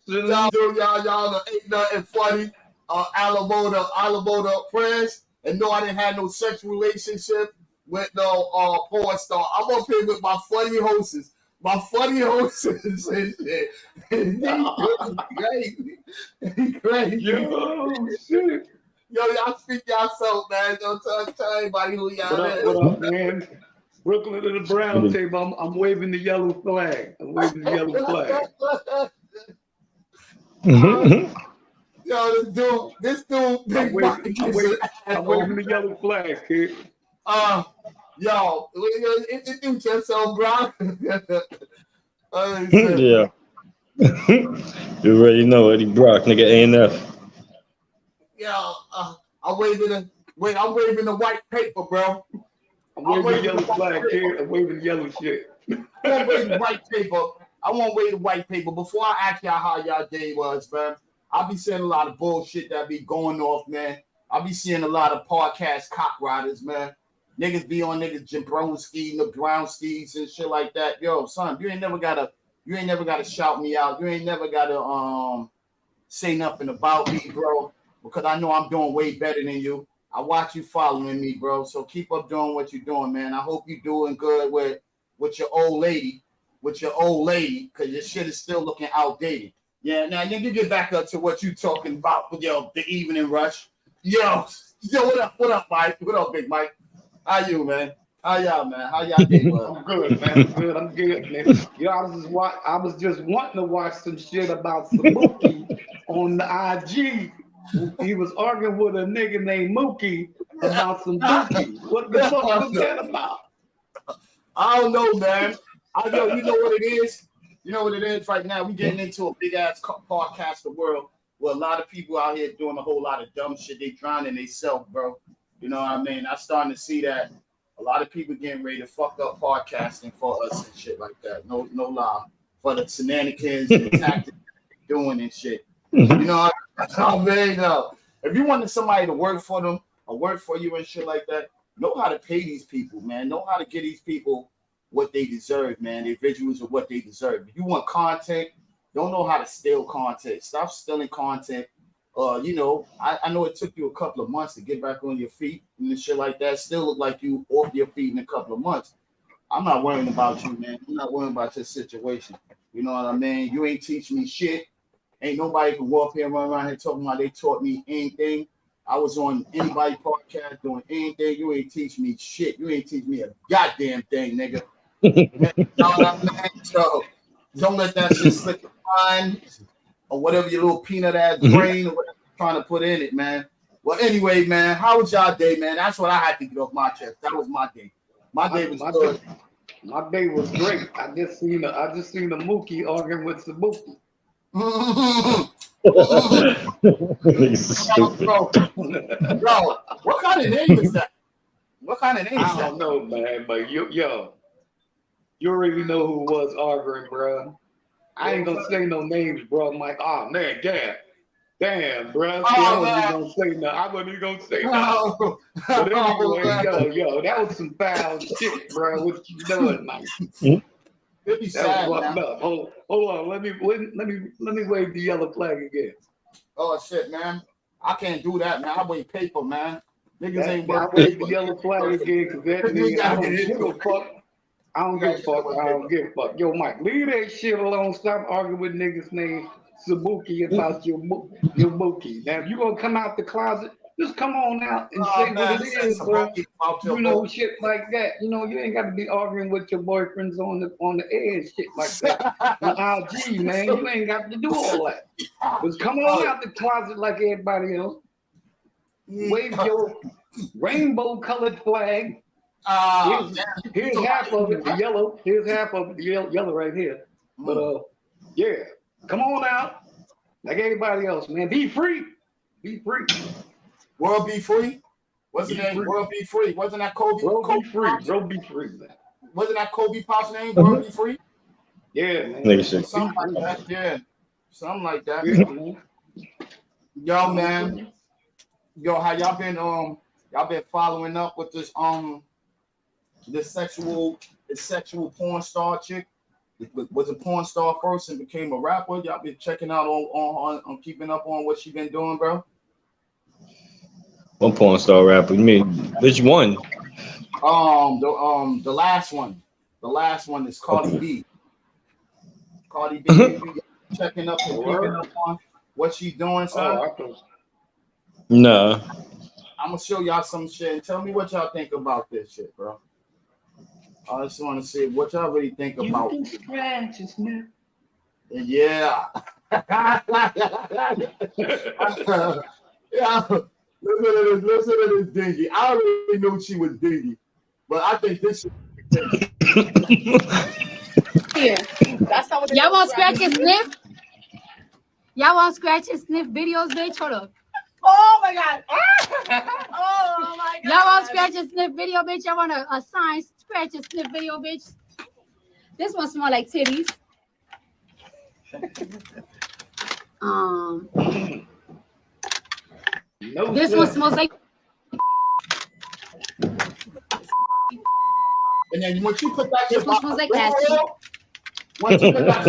Y'all ain't nothing funny. Alamoda Prince, and no, I didn't have no sexual relationship with no porn star. I'm up here with my funny hosts. My funny hosts and shit. Crazy. Yo, shit. Yo, y'all speak yourself, man. Don't tell anybody who y'all is. What up, man? Brooklyn to the brown table. I'm waving the yellow flag. I'm waving the yellow flag. Yo, this dude, I'm waving the yellow flag, kid. Yo, introduce yourself, bro. Yeah. You already know Eddie Brock, nigga A&F. Yo, I'm waving the white paper, bro. I'm waving the yellow flag, kid. I'm waving the yellow shit. I won't wave the white paper. I won't wave the white paper. Before I ask y'all how y'all day was, man, I be seeing a lot of bullshit that be going off, man. I be seeing a lot of podcast cop riders, man. Niggas be on niggas Jabronski, the Brownskis and shit like that. Yo, son, you ain't never gotta shout me out. You ain't never gotta say nothing about me, bro, because I know I'm doing way better than you. I watch you following me, bro. So keep up doing what you're doing, man. I hope you're doing good with your old lady, because your shit is still looking outdated. Yeah, now you can get back up to what you talking about with the evening rush. Yo, what up, Mike? What up, Big Mike? How you, man? How y'all, man? How y'all day was? I'm good, man. I'm good, man. Yo, I was just wanting to watch some shit about Sabuki on the IG. He was arguing with a nigga named Mookie about some Mookie. What the fuck was that about? I don't know, man. You know what it is? You know what it is right now? We getting into a big ass podcaster world where a lot of people out here doing a whole lot of dumb shit. They drowning themselves, bro. You know what I mean? I'm starting to see that a lot of people getting ready to fuck up podcasting for us and shit like that. No lie. For the shenanigans and the tactics they're doing and shit. You know what I mean? If you wanted somebody to work for them or work for you and shit like that, know how to pay these people, man. Know how to get these people what they deserve, man. Their visuals are what they deserve. If you want content, don't know how to steal content. Stop stealing content. I know it took you a couple of months to get back on your feet and shit like that. Still look like you off your feet in a couple of months. I'm not worrying about you, man. I'm not worrying about your situation. You know what I mean? You ain't teaching me shit. Ain't nobody can walk here and run around here talking about they taught me anything. I was on anybody podcast doing anything. You ain't teach me shit. You ain't teach me a goddamn thing, nigga. So don't let that shit slip your mind or whatever your little peanut ass brain or whatever you're trying to put in it, man. Well, anyway, man, how was y'all day, man? That's what I had to get off my chest. That was my day. My day was good. My day was great. I just seen the Mookie arguing with Sabuki. Bro, what kind of name is that? I don't know, man, but you already know who was arguing, bro. I ain't gonna say no names, bro. I'm like, oh man, damn, bro. I wasn't even gonna say no. But anyway, yo, that was some foul shit, bro. What you doing, man? That was fucked up. Hold on. Let me wave the yellow flag again. Oh shit, man. I can't do that, man. I wave paper, man. Niggas ain't worth I wave the yellow flag again because that nigga, I don't give a fuck. I don't give a fuck. Yo, Mike, leave that shit alone. Stop arguing with niggas named Sabuki about your Mookie. Now, if you gonna come out the closet, just come on out and say what it is, bro. You know, shit like that. You know, you ain't got to be arguing with your boyfriends on the edge, shit like that. On IG, man, you ain't got to do all that. Just come on out the closet like everybody else. Wave your rainbow-colored flag. Here's half of it, the yellow. Here's half of it, the yellow right here. But yeah, come on out like everybody else, man. Be free. Be free. World Be Free? What's the name? World Be Free. Wasn't that Kobe? World Be Free. World Be Free, man. Wasn't that Kobe Pop's name? World Be Free? Yeah, man. Something like that. Yeah. Something like that. Yeah, man. Yo, man. Yo, how y'all been following up with this the sexual porn star chick? Was a porn star first and became a rapper. Y'all been checking out on keeping up on what she been doing, bro? One porn star rapper. You mean which one? The last one. The last one is Cardi B. Cardi B, you checking up and keeping up on what she's doing, son? Nah. I'm gonna show y'all some shit and tell me what y'all think about this shit, bro. I just want to see what y'all really think about. You can scratch his neck. Yeah. Yeah. Listen to this dingy. I already knew she was dingy, but I think this shit. Yeah. That's how y'all want scratch and sniff? Y'all want scratch and sniff videos, bitch? Hold up. Oh my god. Oh my god. Y'all want scratch and sniff video, bitch? Y'all want a sign scratch and sniff video, bitch? This one smell like titties. This one smells like. And then once you put that, this one smells like ass. Once you put that,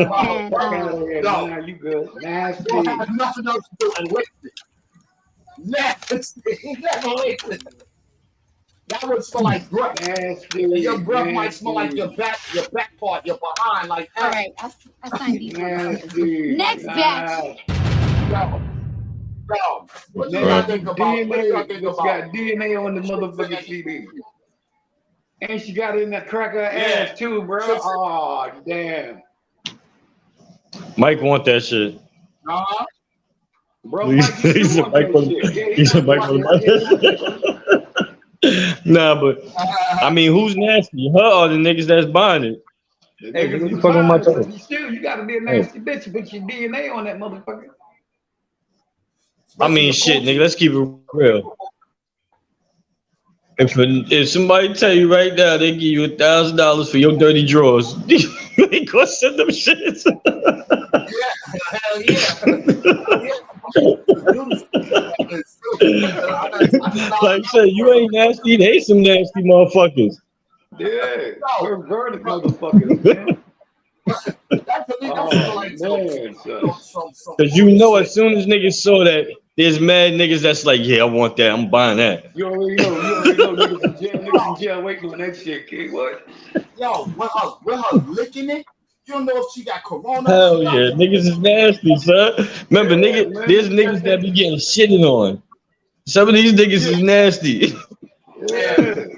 no, you good. Nasty. You don't have nothing else to do and waste it. Nasty. Never waste it. That would smell like breath. Nasty. And your breath might smell like your back part, your behind, like that. All right, I signed these. Nasty. Next batch. Yo, what do y'all think about? Got DNA on the motherfucking CD. And she got it in that cracker ass too, bro. Oh, damn. Mike want that shit. Bro, He said Mike want that. Nah, but I mean, who's nasty? Her or the niggas that's buying it? Hey, you fucking on my toe. You gotta be a nasty bitch. Put your DNA on that motherfucker. I mean, shit, nigga. Let's keep it real. If somebody tell you right now they give you $1,000 for your dirty drawers, you ain't gonna send them shits. Hell yeah. Like I said, you ain't nasty. They some nasty motherfuckers. Yeah, perverted motherfuckers, man. Cause you know, as soon as niggas saw that, there's mad niggas that's like, yeah, I want that. I'm buying that. You already know niggas in jail waiting on that shit, kid. What? Yo, with her licking it, you don't know if she got corona. Hell yeah, niggas is nasty, son. Remember, there's niggas that be getting shitted on. Some of these niggas is nasty. Yeah. Niggas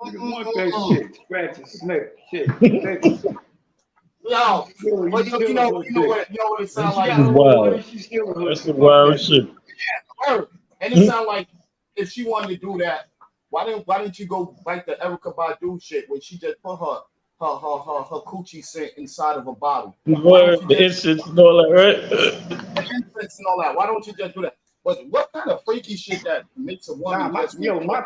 want that shit. Scratch and sniff shit. Yo, but you know what it sounds like? That's wild. That's the wild shit. Yeah, and it sounds like if she wanted to do that, why didn't you go like the Erykah Badu shit where she just put her coochie scent inside of a bottle? The incense and all that, right? The incense and all that. Why don't you just do that? But what kind of freaky shit that makes a woman? My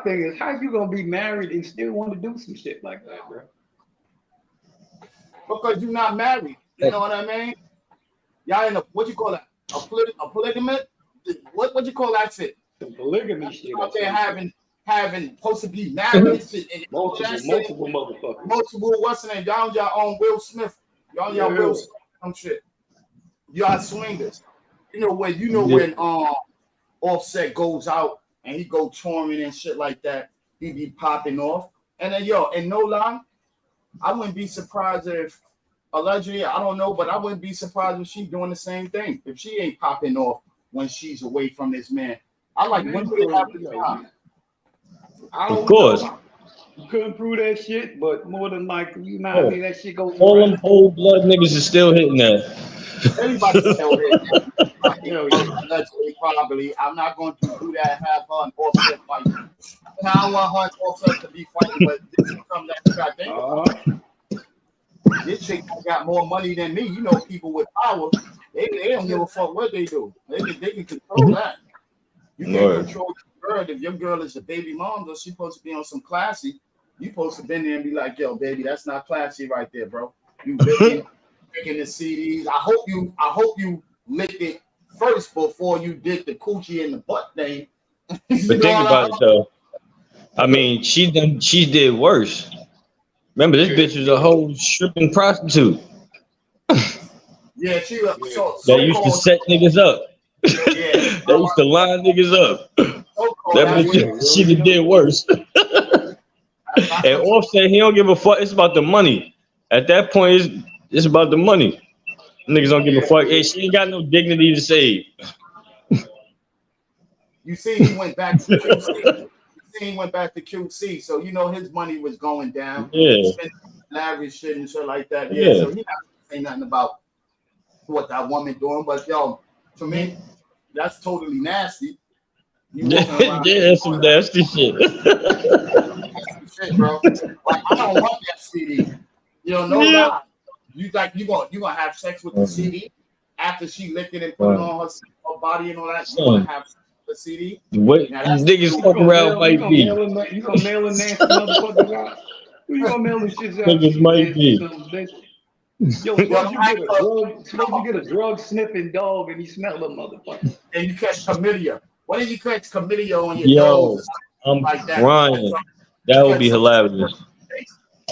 thing is, how you gonna be married and still want to do some shit like that, bro? Because you're not married. You know what I mean? Y'all in a, what you call that? A polygamy? What you call that shit? Some polygamy shit. Out there having supposed to be married and multiple motherfuckers. Multiple what's the name? Y'all own Will Smith. Y'all Will Smith some shit. Y'all swingers. You know when Offset goes out and he go touring and shit like that, he be popping off. And then and no lie, I wouldn't be surprised if allegedly, I don't know, but I wouldn't be surprised if she's doing the same thing. If she ain't popping off when she's away from this man. I like when they have the time. Of course. You couldn't prove that shit, but more than likely, you know what I mean, that shit goes all them old blood niggas is still hitting that. Everybody's still hitting that. Allegedly, probably. I'm not going to do that, have her and Offset fight. I don't want her and Offset to be fighting, but this is something that you got this chick got more money than me. You know, people with power, they don't give a fuck what they do. They can control that. You can't control your girl. If your girl is a baby mom, though, she's supposed to be on some classy. You supposed to be in there and be like, yo, baby, that's not classy right there, bro. You making the CDs. I hope you licked it first before you did the coochie and the butt thing. But think about it though. I mean, she did worse. Remember, this bitch was a whole stripping prostitute. Yeah, she so That used to set niggas up. Yeah, They used to line niggas up. That bitch, she did worse. And Offset, he don't give a fuck. It's about the money. At that point, it's about the money. Niggas don't give a fuck. Hey, she ain't got no dignity to save. You see, he went back to QC. He went back to QC, so you know his money was going down. Yeah. Spending lavish shit and shit like that. Yeah. So he not saying nothing about what that woman doing, but yo, to me, that's totally nasty. Yeah, that's some nasty shit. Shit, bro. Like I don't want that CD. You know, no lie. You gonna have sex with the CD after she licked it and put it on her body and all that. You gonna have sex with the CD? What niggas fuck around might be. You gonna mail a nasty motherfucker out? Who you gonna mail this shit out? Niggas might be. Yo, suppose you get a drug sniffing dog and you smell the motherfucker. And you catch chlamydia. Why didn't you catch chlamydia on your nose? I'm like that? crying. That would be hilarious.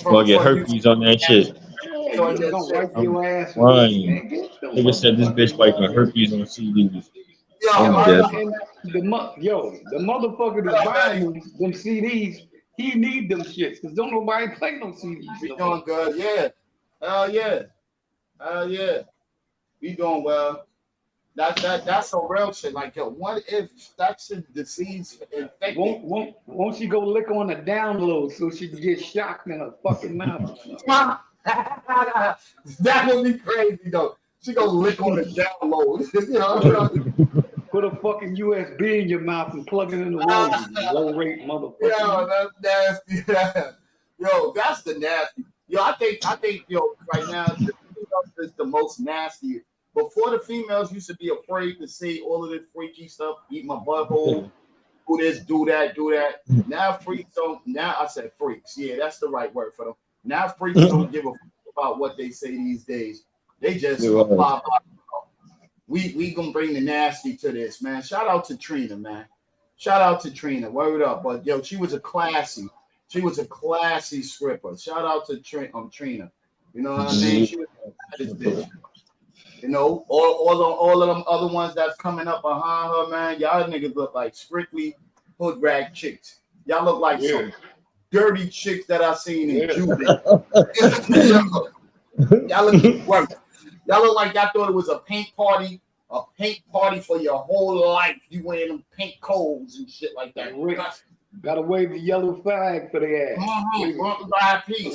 Gonna get herpes on that shit. Crying. Nigga said this bitch wiping herpes on CDs. I'm dead. The motherfucker that's buying them CDs, he need them shits because don't nobody play no CDs. We doing good, yeah. Hell yeah. We doing well. That's some real shit. Like, yo, what if that's a disease infected? Won't she go lick on the download so she can get shocked in her fucking mouth? That would be crazy though. She go lick on the download. You know? Put a fucking USB in your mouth and plug it in the wall. Low rate motherfucker. Yo, that's nasty. Yo, that's the nasty. Yo, I think, yo, right now is the most nasty. Before the females used to be afraid to say all of this freaky stuff, eat my butthole, do this, do that. Now freaks don't. Now I said freaks. Yeah, that's the right word for them. Now freaks don't give a fuck about what they say these days. They just blah. We gonna bring the nasty to this, man. Shout out to Trina, man. Shout out to Trina. Word up, but yo, she was a classy stripper. Shout out to Trina. You know what I mean? She was this bitch. You know, all of them other ones that's coming up behind her, man. Y'all niggas look like strictly hood rag chicks. Y'all look like some dirty chicks that I seen in Cuba. Y'all look like y'all thought it was a paint party for your whole life. You wearing them pink coats and shit like that. Gotta wave the yellow flag for their ass.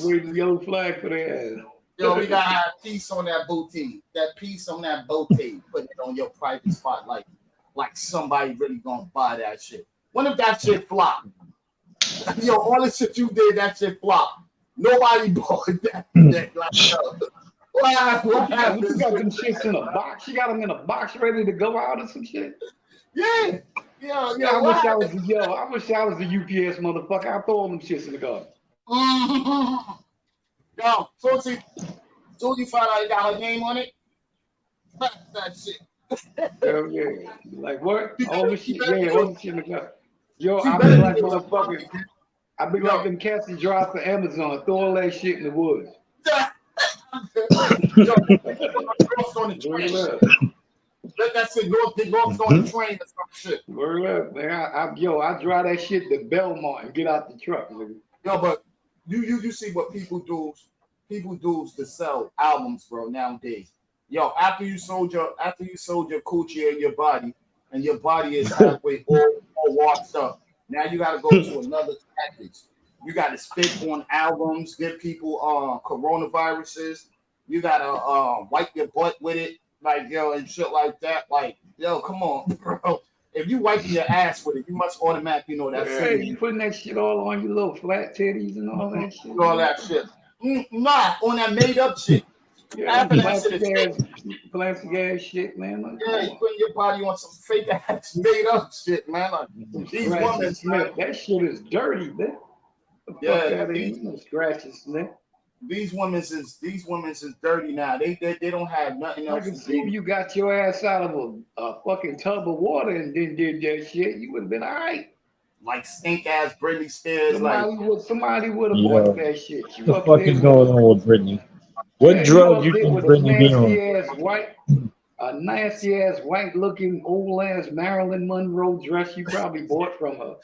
Wave the yellow flag for their ass. Yo, we gotta have peace on that booty. That piece on that booty. Put it on your private spot like somebody really gonna buy that shit. What if that shit flop? Yo, all the shit you did, that shit flop. Nobody bought that. What happened? You got them shits in a box. You got them in a box ready to go out or some shit. Yeah. I wish I was the UPS motherfucker. I throw all them shits in the garden. Yo, so you find out you got her name on it? That shit. Hell yeah. Like what? All the shit. Yeah, all the shit in the garden. Yo, I be like motherfuckers. I be like them cats that drive for Amazon. Throw all that shit in the woods. Yo, on the train. Let that shit get lost on the train or some shit. Word up, man. I drive that shit to Belmont and get out the truck, nigga. Yo, but you see what people do to sell albums, bro, nowadays. Yo, after you sold your coochie and your body is halfway all washed up. Now you gotta go to another package. You gotta spit on albums, give people coronaviruses. You gotta wipe your butt with it, like yo, and shit like that. Like, yo, come on, bro. If you wipe your ass with it, you must automatically know that. Yeah, you putting that shit all on your little flat titties and all that shit. All that shit. Nah, on that made up shit. Yeah, plastic ass shit, man. Like, yeah, you putting your body on some fake ass made up shit, man. Like these women, that shit is dirty, man. Yeah, no scratches, man. These women's is dirty now. They don't have nothing else. I can see if you got your ass out of a fucking tub of water and then did that shit, you would have been all right. Like stink ass Britney Spears. Somebody would have bought that shit. What the fuck is going on with Britney? What Man, you drug up you there think with Brittany be on? a nasty ass white looking old ass Marilyn Monroe dress you probably bought from her.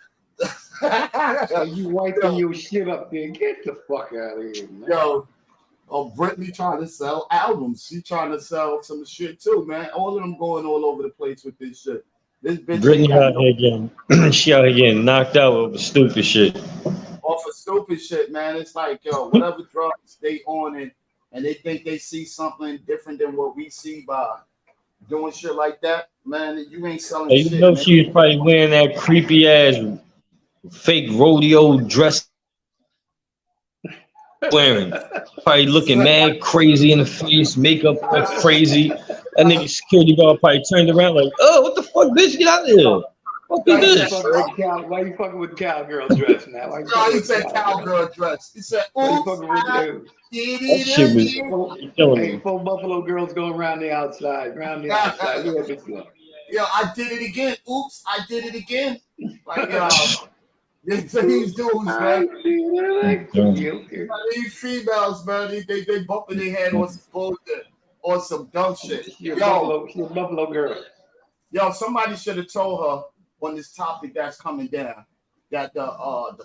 And you wiping your shit up there. Get the fuck out of here, man. Yo, Brittany trying to sell albums. She trying to sell some shit too, man. All of them going all over the place with this shit. This bitch Brittany ain't got out here getting, she out here getting knocked out over stupid shit. off of stupid shit, man. It's like, yo, whatever drugs they on it, and they think they see something different than what we see by doing shit like that, man. You ain't selling And you shit, know man. she was probably wearing that creepy ass fake rodeo dress wearing. Probably looking mad crazy in the face, makeup all crazy. That nigga security guard probably turned around like, oh, what the fuck, bitch, get out of here. What Why is you this? fucking with cowgirl dress now? Why you No, fucking he with said cowgirl? cowgirl dress. He said, Why you oops, fucking with I dude? did That shit was it killing Hey, me. 4 Buffalo girls going around the outside. again. Look at this one. Yo, I did it again. Oops, I did it again. Like, yo, these dudes, I man. did it. Okay. These females, man, they bumping their head on some bullshit, on some dumb shit. She a Yo, Buffalo girl. somebody should have told her on this topic that's coming down that the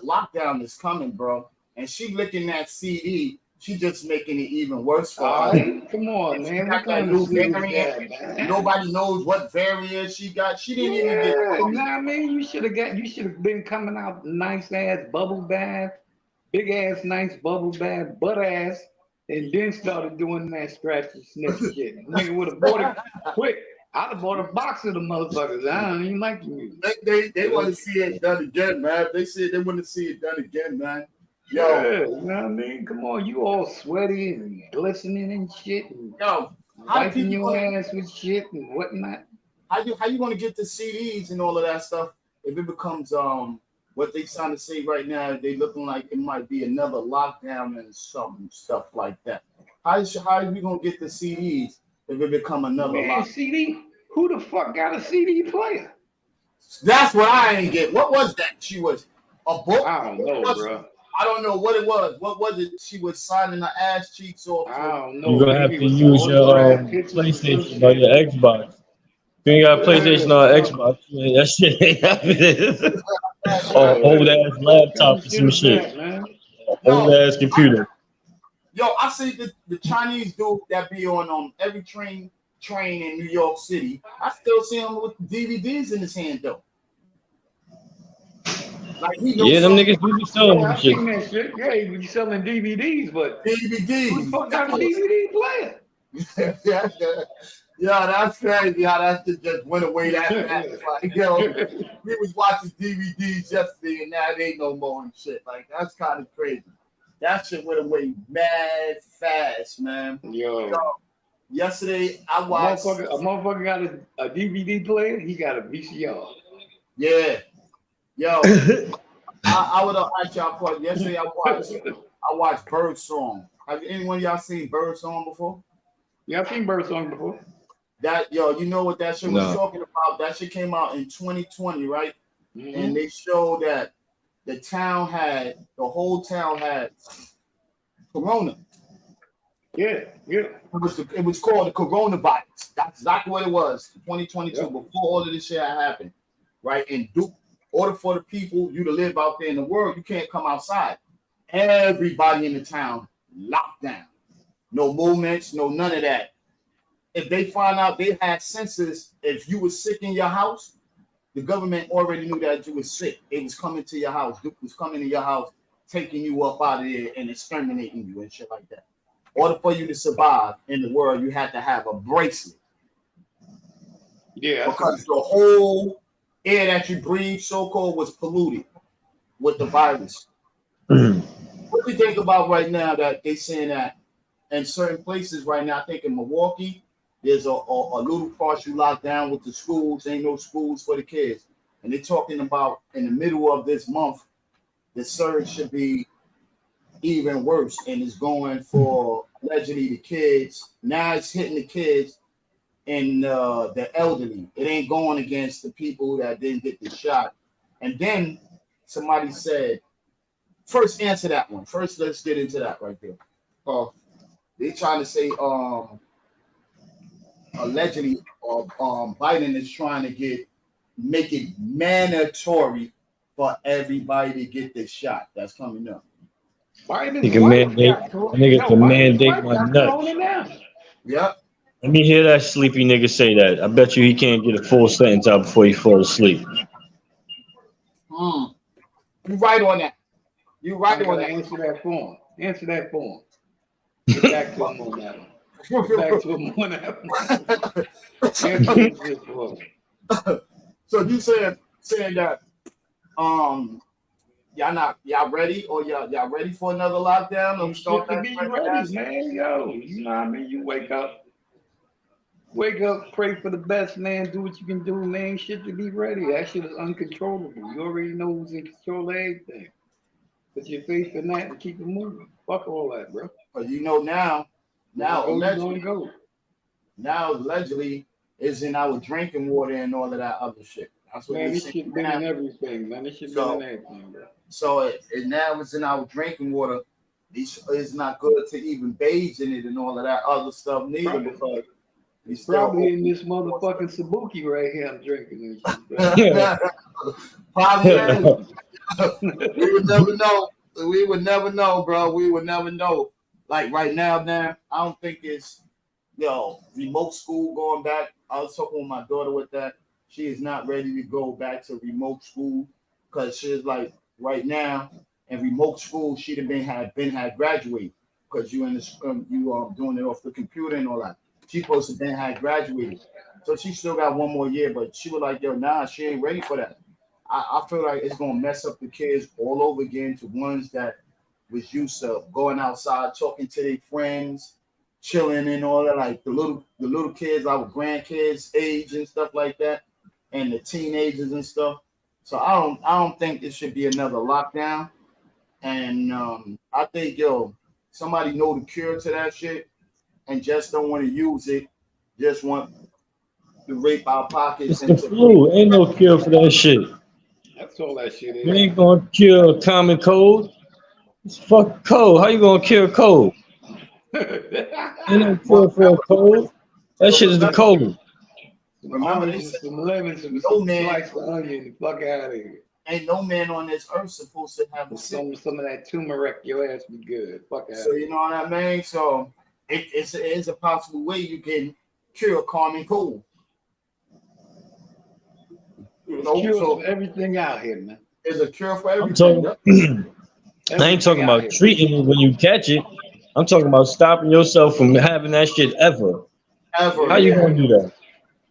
lockdown is coming, bro. And she licking that CD, she just making it even worse for All her. right, come on, She man. got What that kind of new shit is variant. that, man? Nobody knows what variant she got. She didn't even get. Yeah, nah, I mean, you should have been coming out nice ass bubble bath, big ass nice bubble bath, butt ass, and then started doing that scratch and sniff shit. Nigga would have bought it quick. I'd have bought a box of the motherfuckers. I don't even like the music. They want to see it done again, man. They said they want to see it done again, man. Yo, Yeah, you know what I mean? Come on, you all sweaty and glistening and shit, and yo, how do wiping people your gonna, ass with shit and whatnot. how you gonna get the CDs and all of that stuff if it becomes what they trying to say right now? They looking like it might be another lockdown and some stuff like that. How are we gonna get the CDs if it become another Man, lockdown? CD? Who the fuck got a CD player? That's what I ain't get. What was that? She was a book. I don't know, bro. I don't know what it was. What was it? She was signing her ass cheeks off. I don't know. You're gonna have Maybe to it was use your autographed pictures or some PlayStation or your shit. Xbox. If you ain't got a PlayStation or Yeah, Xbox, man, that shit ain't happening. Or old yeah. ass What kind laptop of or shit some is shit. that, man? Old ass computer. I see the Chinese dude that be on every train in New York City. I still see him with DVDs in his hand though. Like he knows Yeah, them something niggas do be selling Yeah, them I shit. seen that shit. Yeah, he was selling DVDs, but who the DVDs. fuck got a DVD player? Yeah, that's crazy how that shit just went away that fast. Like, we was watching DVDs yesterday and now they ain't no more and shit. Like, that's kind of crazy. That shit went away mad fast, man. Yo, Yesterday I watched. a motherfucker got a DVD player. He got a VCR. Yeah, yo, I would have asked y'all a question. Yesterday I watched Bird Song. Have anyone of y'all seen Bird Song before? Yeah, I've seen Bird Song before. That you know what that shit was No. talking about? That shit came out in 2020, right? Mm-hmm. And they showed that the whole town had corona. Yeah. It was called the coronavirus. That's exactly what it was. 2022, Yep. before all of this shit had happened, right? And in order for the people you to live out there in the world, you can't come outside. Everybody in the town locked down. No movements, no none of that. If they find out they had census, if you were sick in your house, the government already knew that you were sick. It was coming to your house. Duke was coming to your house, taking you up out of there and exterminating you and shit like that. In order for you to survive in the world, you had to have a bracelet. Yeah. Because the whole air that you breathe, so-called, was polluted with the virus. What do you think about right now that they saying that in certain places right now? I think in Milwaukee, there's a little partial lockdown with the schools. Ain't no schools for the kids. And they're talking about in the middle of this month, the surge should be even worse. And it's going for allegedly the kids. Now it's hitting the kids and the elderly. It ain't going against the people that didn't get the shot. And then somebody said, first answer that one. First, let's get into that right there. they trying to say allegedly Biden is trying to make it mandatory for everybody to get this shot that's coming up. Nigga can mandate my nuts. Yep. Let me hear that sleepy nigga say that. I bet you he can't get a full sentence out before he falls asleep. You right on that. You right on that. Answer that form. Answer that form. Get back to him on that one. Get back to him on that one. Answer this form. So you saying that y'all ready or y'all ready for another lockdown? You should be ready, man. Yo, you know what I mean? You wake up, pray for the best, man. Do what you can do, man. Shit to be ready. That shit is uncontrollable. You already know who's in control of everything. Put your faith in that and keep it moving. Fuck all that, bro. But you know now allegedly, go. Now allegedly is in our drinking water and all of that other shit. That's what this shit been in everything, man. This shit been in everything, bro. So it now it's in our drinking water. It's not good to even bathe in it and all of that other stuff neither because it's probably in this motherfucking Sabuki right here I'm drinking this shit. Probably we would never know. We would never know, bro. We would never know. Like right now, I don't think it's remote school going back. I was talking with my daughter with that. She is not ready to go back to remote school because she's like right now in remote school she'd have been graduated because you in the you doing it off the computer and all that. She's supposed to had graduated, so she still got one more year. But she was like, she ain't ready for that. I feel like it's gonna mess up the kids all over again to ones that was used to going outside, talking to their friends, chilling and all that, like the little kids, our grandkids' age and stuff like that, and the teenagers and stuff. So I don't think it should be another lockdown. And I think somebody know the cure to that shit and just don't want to use it, just want to rape our pockets. It's the flu. Ain't no cure for that shit. That's all that shit is. You ain't gonna cure a common cold. It's fucking cold. How you gonna cure a cold? Ain't no cure for a cold. That shit is the cold. Remember, some lemons and some slice of onion. Fuck out of here. Ain't no man on this earth supposed to have some of that turmeric. Your ass be good. Fuck out. So you know what I mean. So it's a possible way you can cure common cold. Cure for everything out here, man. There's a cure for everything. I ain't talking about treating it when you catch it. I'm talking about stopping yourself from having that shit ever. How you gonna do that?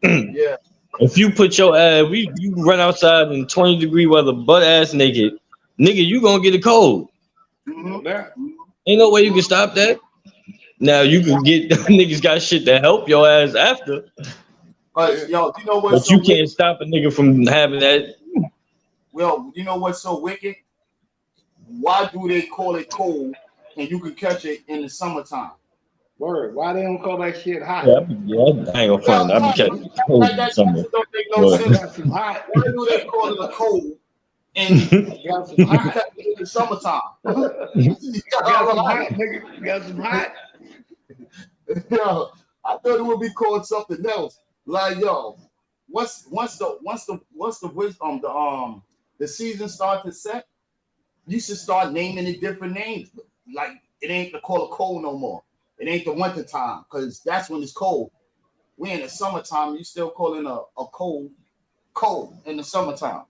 Yeah. If you put your ass, you run outside in 20-degree weather, butt ass naked, nigga, you gonna get a cold. Mm-hmm. Ain't no way you can stop that. Now you can get niggas got shit to help your ass after. But you know what? But you can't stop a nigga from having that. Well, you know what's so wicked? Why do they call it cold and you can catch it in the summertime? Word. Why they don't call that shit hot? Yeah, I ain't gonna find it. I be catching cold in the summer. Don't make no sense. Why do they call it a cold and got some hot in the summertime? got some hot, nigga. Got some hot. Yo, I thought it would be called something else. Like once the season starts to set, you should start naming it different names. Like it ain't to call it cold no more. It ain't the winter time because that's when it's cold. We in the summertime, you still calling a cold in the summertime.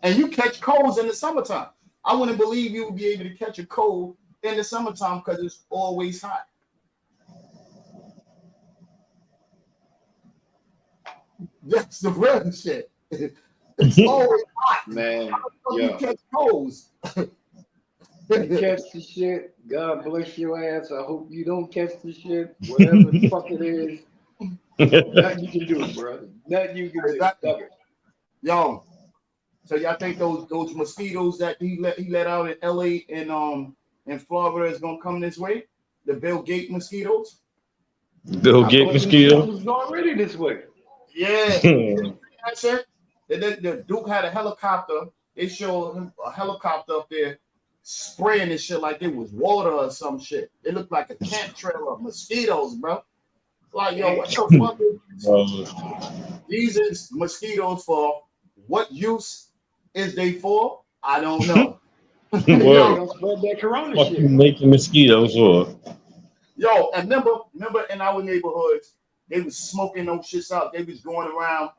And you catch colds in the summertime. I wouldn't believe you would be able to catch a cold in the summertime because it's always hot. That's the real shit. It's always hot. Man, you catch colds. You catch the shit. God bless your ass. I hope you don't catch the shit. Whatever the fuck it is. Nothing you can do, bro. Nothing you can do. Yo, so y'all think those mosquitoes that he let out in LA and in Florida is gonna come this way? The Bill Gates mosquitoes? Bill Gates mosquito? It's already this way. Yeah. That's it. The Duke had a helicopter. They showed him a helicopter up there spraying this shit like it was water or some shit. It looked like a camp trail of mosquitoes, bro. Like, yo, what the fuck is these is mosquitoes for? What use is they for? I don't know. Yo, don't spread that corona What shit. you making mosquitoes for? Yo, and remember in our neighborhoods, they was smoking those shits out. They was going around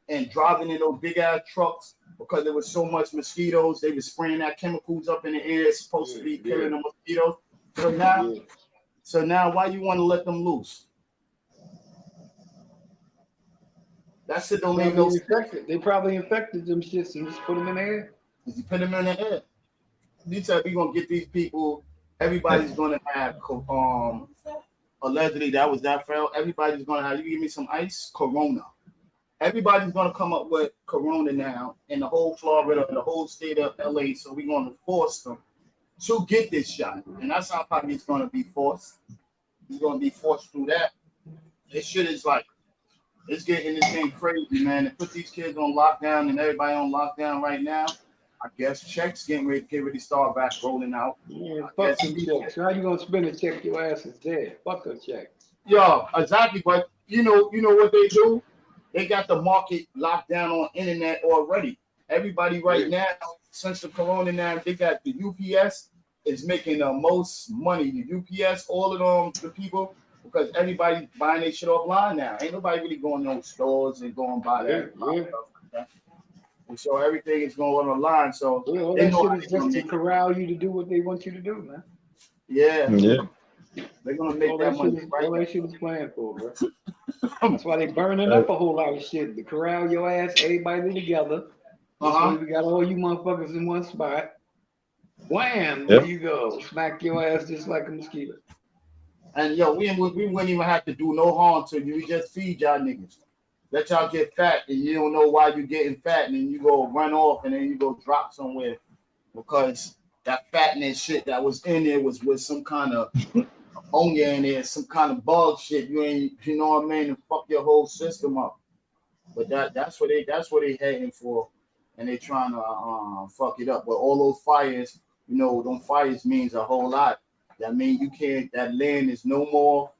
and driving in those big ass trucks because there was so much mosquitoes. They was spraying that chemicals up in the air. It's supposed to be killing the mosquitoes. So now, why you want to let them loose? That shit don't make no sense. They probably infected them shits and just put them in the air. You put them in the air. You said we gonna get these people. Everybody's gonna have allegedly that was that fail. Everybody's gonna have. You give me some ice, Corona. Everybody's gonna come up with Corona now in the whole Florida, the whole state of LA. So we're gonna force them to get this shot, and that's how probably it's gonna be forced. It's gonna be forced through that. This shit is like it's getting this thing crazy, man. And put these kids on lockdown and everybody on lockdown right now. I guess checks get ready to start back rolling out. Yeah, fuck them checks. How you gonna spend a check? Your ass is dead. Fuck a check. Yo, exactly. But you know what they do? They got the market locked down on internet already. Everybody right now, since the corona now, they got the UPS is making the most money. The UPS, all of them, the people, because everybody's buying their shit offline now. Ain't nobody really going to those stores and going buy that. And so everything is going online. So all that shit is just to corral you to do what they want you to do, man. Yeah. They're gonna make that money. All that shit is planned for, bro. That's why they burning up a whole lot of shit to corral your ass, everybody together. So we got all you motherfuckers in one spot. Wham! There you go. Smack your ass just like a mosquito. And yo, we wouldn't even have to do no harm to you. We just feed y'all niggas. Let y'all get fat, and you don't know why you're getting fat, and then you go run off, and then you go drop somewhere because that fatness shit that was in there was with some kind of ammonia in there, some kind of bug shit. You know what I mean, and fuck your whole system up. But that's what they heading for, and they trying to fuck it up. But all those fires, you know, them fires means a whole lot. That means you can't. That land is no more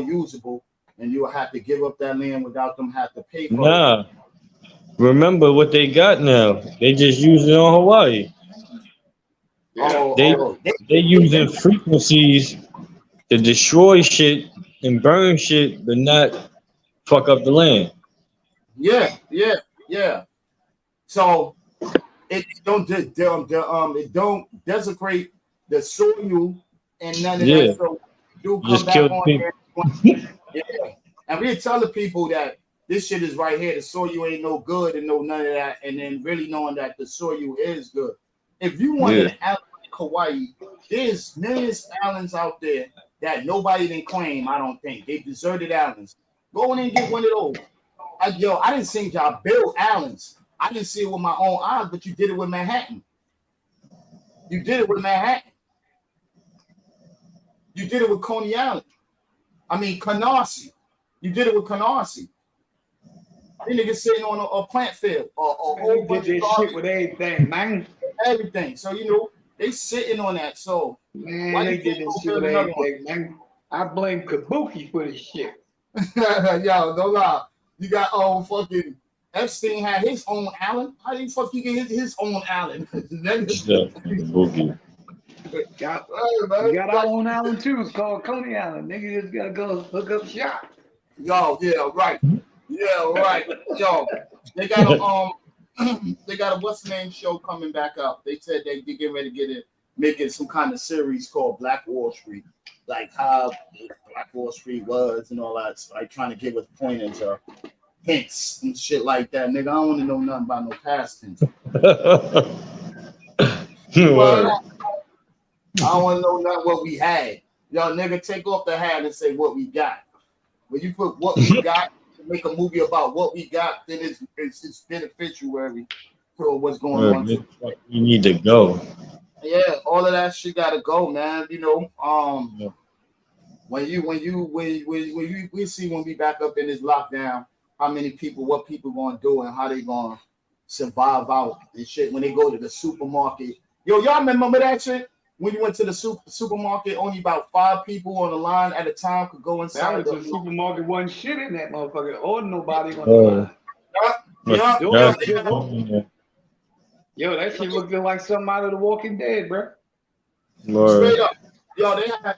usable. And you will have to give up that land without them have to pay for it. Remember what they got now. They just use it on Hawaii. They using frequencies to destroy shit and burn shit, but not fuck up the land. Yeah. So it don't desecrate the soil and none of that. So you come just back on there. Yeah, and we're telling people that this shit is right here. The soil ain't no good and no none of that, and then really knowing that the soil is good. If you want an island like Hawaii, there's millions of islands out there that nobody didn't claim. I don't think they deserted islands. Go in and get one of those. I didn't see y'all build islands. I didn't see it with my own eyes, but you did it with Manhattan. You did it with Manhattan. You did it with Coney Island. I mean, Canarsie. You did it with Canarsie. They niggas sitting on a plant field or a whole bunch of shit with everything, man. Everything. So, you know, they sitting on that. So, man, why they did this shit with everything, man? I blame Kabuki for this shit. Yo, don't lie. You got fucking Epstein had his own island. How the fuck you get his own island? Kabuki. We got our own island too. It's called Coney Island. Nigga just gotta go hook up shop. Yo, yeah, right. Yo, they got a what's the name show coming back up. They said they getting ready to making some kind of series called Black Wall Street, like how Black Wall Street was and all that. So, like trying to give us pointers or hints and shit like that. Nigga, I don't want to know nothing about no past tense. I don't want to know not what we had. Y'all nigga take off the hat and say what we got. When you put what we got to make a movie about what we got, then it's beneficial for what's going on. You need to go. Yeah, all of that shit gotta go, man. You know, when we see when we back up in this lockdown, what people gonna do and how they gonna survive out and shit. When they go to the supermarket Yo, y'all remember that shit? When you went to the supermarket, only about 5 people on the line at a time could go inside. That was the supermarket, wasn't shit in that motherfucker, or nobody on the line. Yeah. Yo, that shit looked like something out of The Walking Dead, bro. Straight up. Yo, they had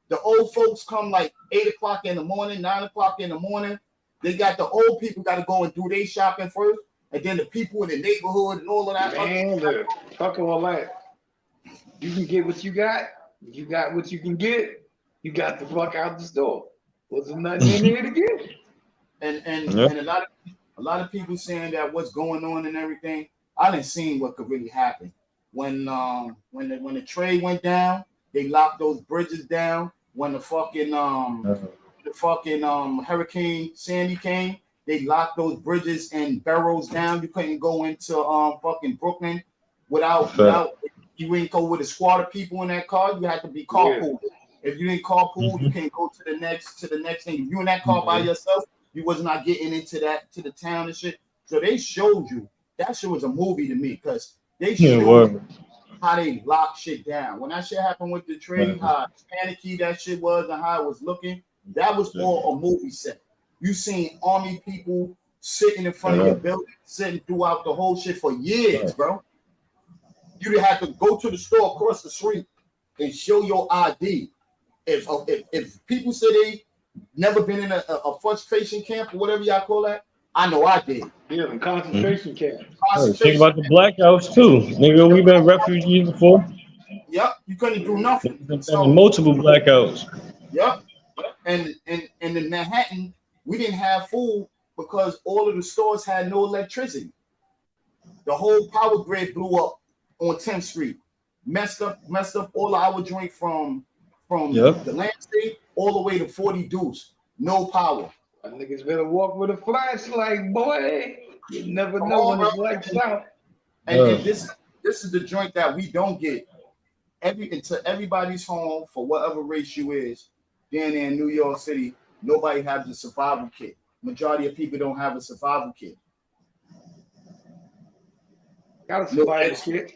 the old folks come like 8 o'clock in the morning, 9 o'clock in the morning. They got the old people got to go and do their shopping first, and then the people in the neighborhood and all of that. Man, look, fuck all that. You can get what you got. You got what you can get. You got the fuck out the store. Wasn't nothing in there to get. And a lot of people saying that what's going on and everything. I didn't see what could really happen when the trade went down. They locked those bridges down. When the fucking Hurricane Sandy came, they locked those bridges and barrows down. You couldn't go into fucking Brooklyn without you ain't go with a squad of people in that car. You had to be carpool. Yeah. If you didn't carpool, you can't go to the next thing. If you in that car by yourself, you was not getting into the town and shit. So they showed you. That shit was a movie to me because they showed how they lock shit down. When that shit happened with the trade, how panicky that shit was and how it was looking, that was all a movie set. You seen army people sitting in front of your building, sitting throughout the whole shit for years, bro. You had to go to the store across the street and show your ID. If people say they never been in a concentration camp or whatever y'all call that, I know I did. Yeah, in concentration camp. Think about the blackouts too, nigga. We've been refugees before. Yep, you couldn't do nothing. So, multiple blackouts. Yep, and in Manhattan, we didn't have food because all of the stores had no electricity. The whole power grid blew up on 10th Street, messed up all our drink from the landscape all the way to 40 Deuce. No power. Niggas better walk with a flashlight, boy. You never know when it's lights out. And this is the joint that we don't get. Into everybody's home for whatever race you is. Down there in New York City, nobody has a survival kit. Majority of people don't have a survival kit. Got a survival kit.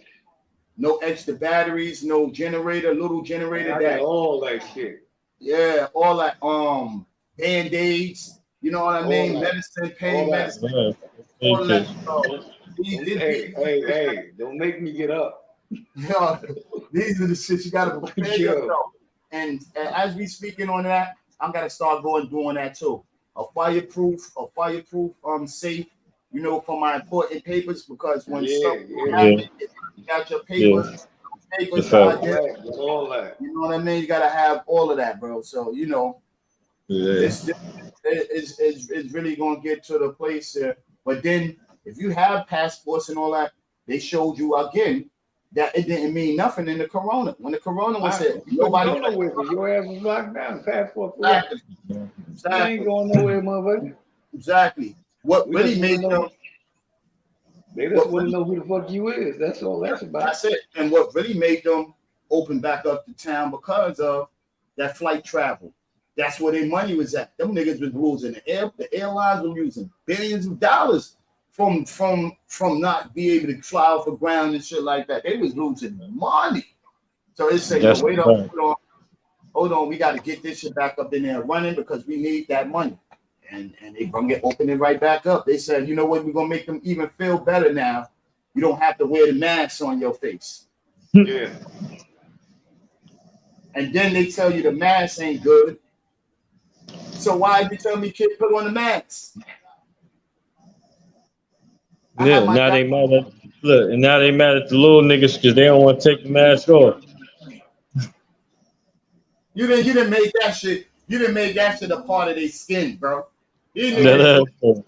No extra batteries, no generator, little generator. I got all that shit. Yeah, all that Band-Aids. You know what I mean? All medicine, pain medicine. All that. Hey, don't make me get up. These are the shit you gotta prepare yourself. And as we speaking on that, I'm gonna start doing that too. A fireproof safe, you know, for my important papers, because when stuff happens, you got your papers, all that. You know what I mean? You gotta have all of that, bro. So you know, it's really gonna get to the place there. But then, if you have passports and all that, they showed you again that it didn't mean nothing in the corona. When the corona was hit, nobody going nowhere. Your ass was locked down. Passport. Exactly. You ain't going nowhere, motherfucker. Exactly. What really made them? They just want to know who the fuck you is. That's all that's about. That's it. And what really made them open back up the town because of that flight travel. That's where their money was at. Them niggas was losing the airlines were losing billions of dollars from not be able to fly off the ground and shit like that. They was losing money. So it's saying, wait up, hold on, we got to get this shit back up in there running because we need that money. And they're gonna open it right back up. They said, you know what, we're gonna make them even feel better now. You don't have to wear the mask on your face. Yeah. And then they tell you the mask ain't good. So why did you tell me, kid, put on the mask? Yeah, now they mad at the little niggas because they don't want to take the mask off. You didn't make that shit. You didn't make that shit a part of their skin, bro. You didn't 90,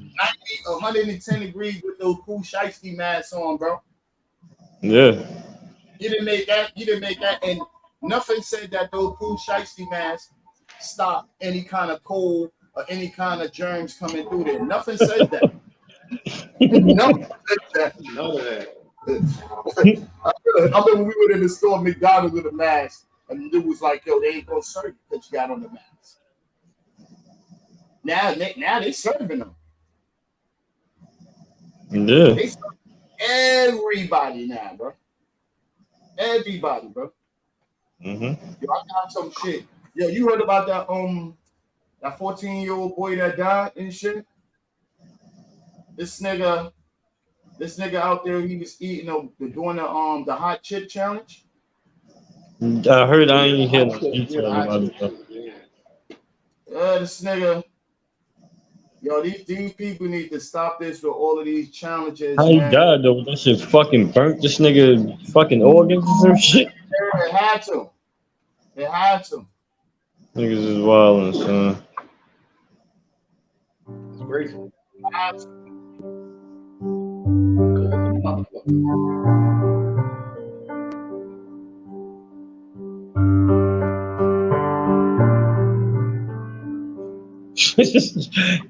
110 degrees with those cool shiesty masks on, bro. Yeah. You didn't make that, and nothing said that those cool shiesty masks stop any kind of cold or any kind of germs coming through there. Nothing says that. Nothing says that. None of that. I remember when we were in the store, McDonald's with a mask, and the dude was like, "Yo, they ain't gonna serve you because you got on the mask." Now they serving them. Yeah. They serving everybody now, bro. Everybody, bro. Mm-hmm. Yo, I got some shit. Yo, you heard about that 14-year-old boy that died and shit? This nigga out there, he was eating doing the hot chip challenge. I heard. I ain't hear no detail about it though. This nigga. Yo, these people need to stop this with all of these challenges, How he man. died though? That shit fucking burnt this nigga fucking organs or some shit. It had to. It had to. Niggas is wildin', son. It's graceful. It had to.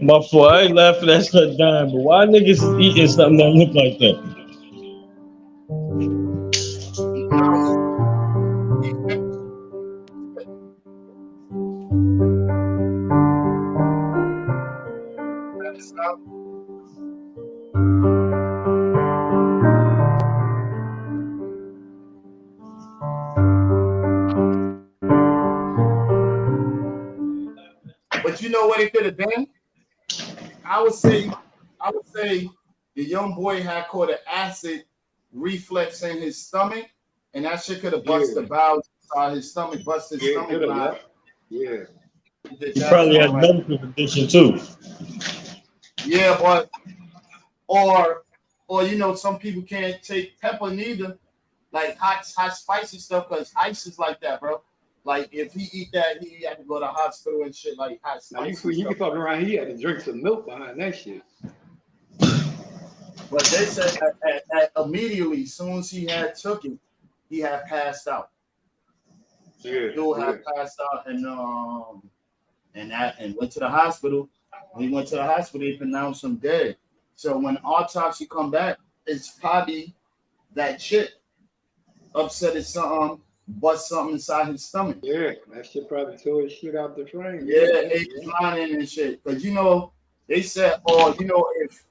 My fault. I ain't laughing at that dying, but why niggas eating something that look like that? But you know what it could have been? I would say the young boy had caught an acid reflex in his stomach, and that shit could have busted the bowels inside his stomach, busted his stomach line. Yeah. He probably had medical condition too. Yeah, but or some people can't take pepper neither, like hot spicy stuff, because ice is like that, bro. Like if he eat that, he had to go to the hospital and shit. Like hot spicy. Now you can fuck around. He had to drink some milk behind that shit. But they said that immediately, as soon as he had took it, he had passed out. Dude had passed out and went to the hospital. When he went to the hospital, they pronounced him dead. So when autopsy come back, it's probably that shit upset his something, bust something inside his stomach. Yeah, that shit probably tore his shit out the frame. Yeah, it's lining and shit. Because they said, if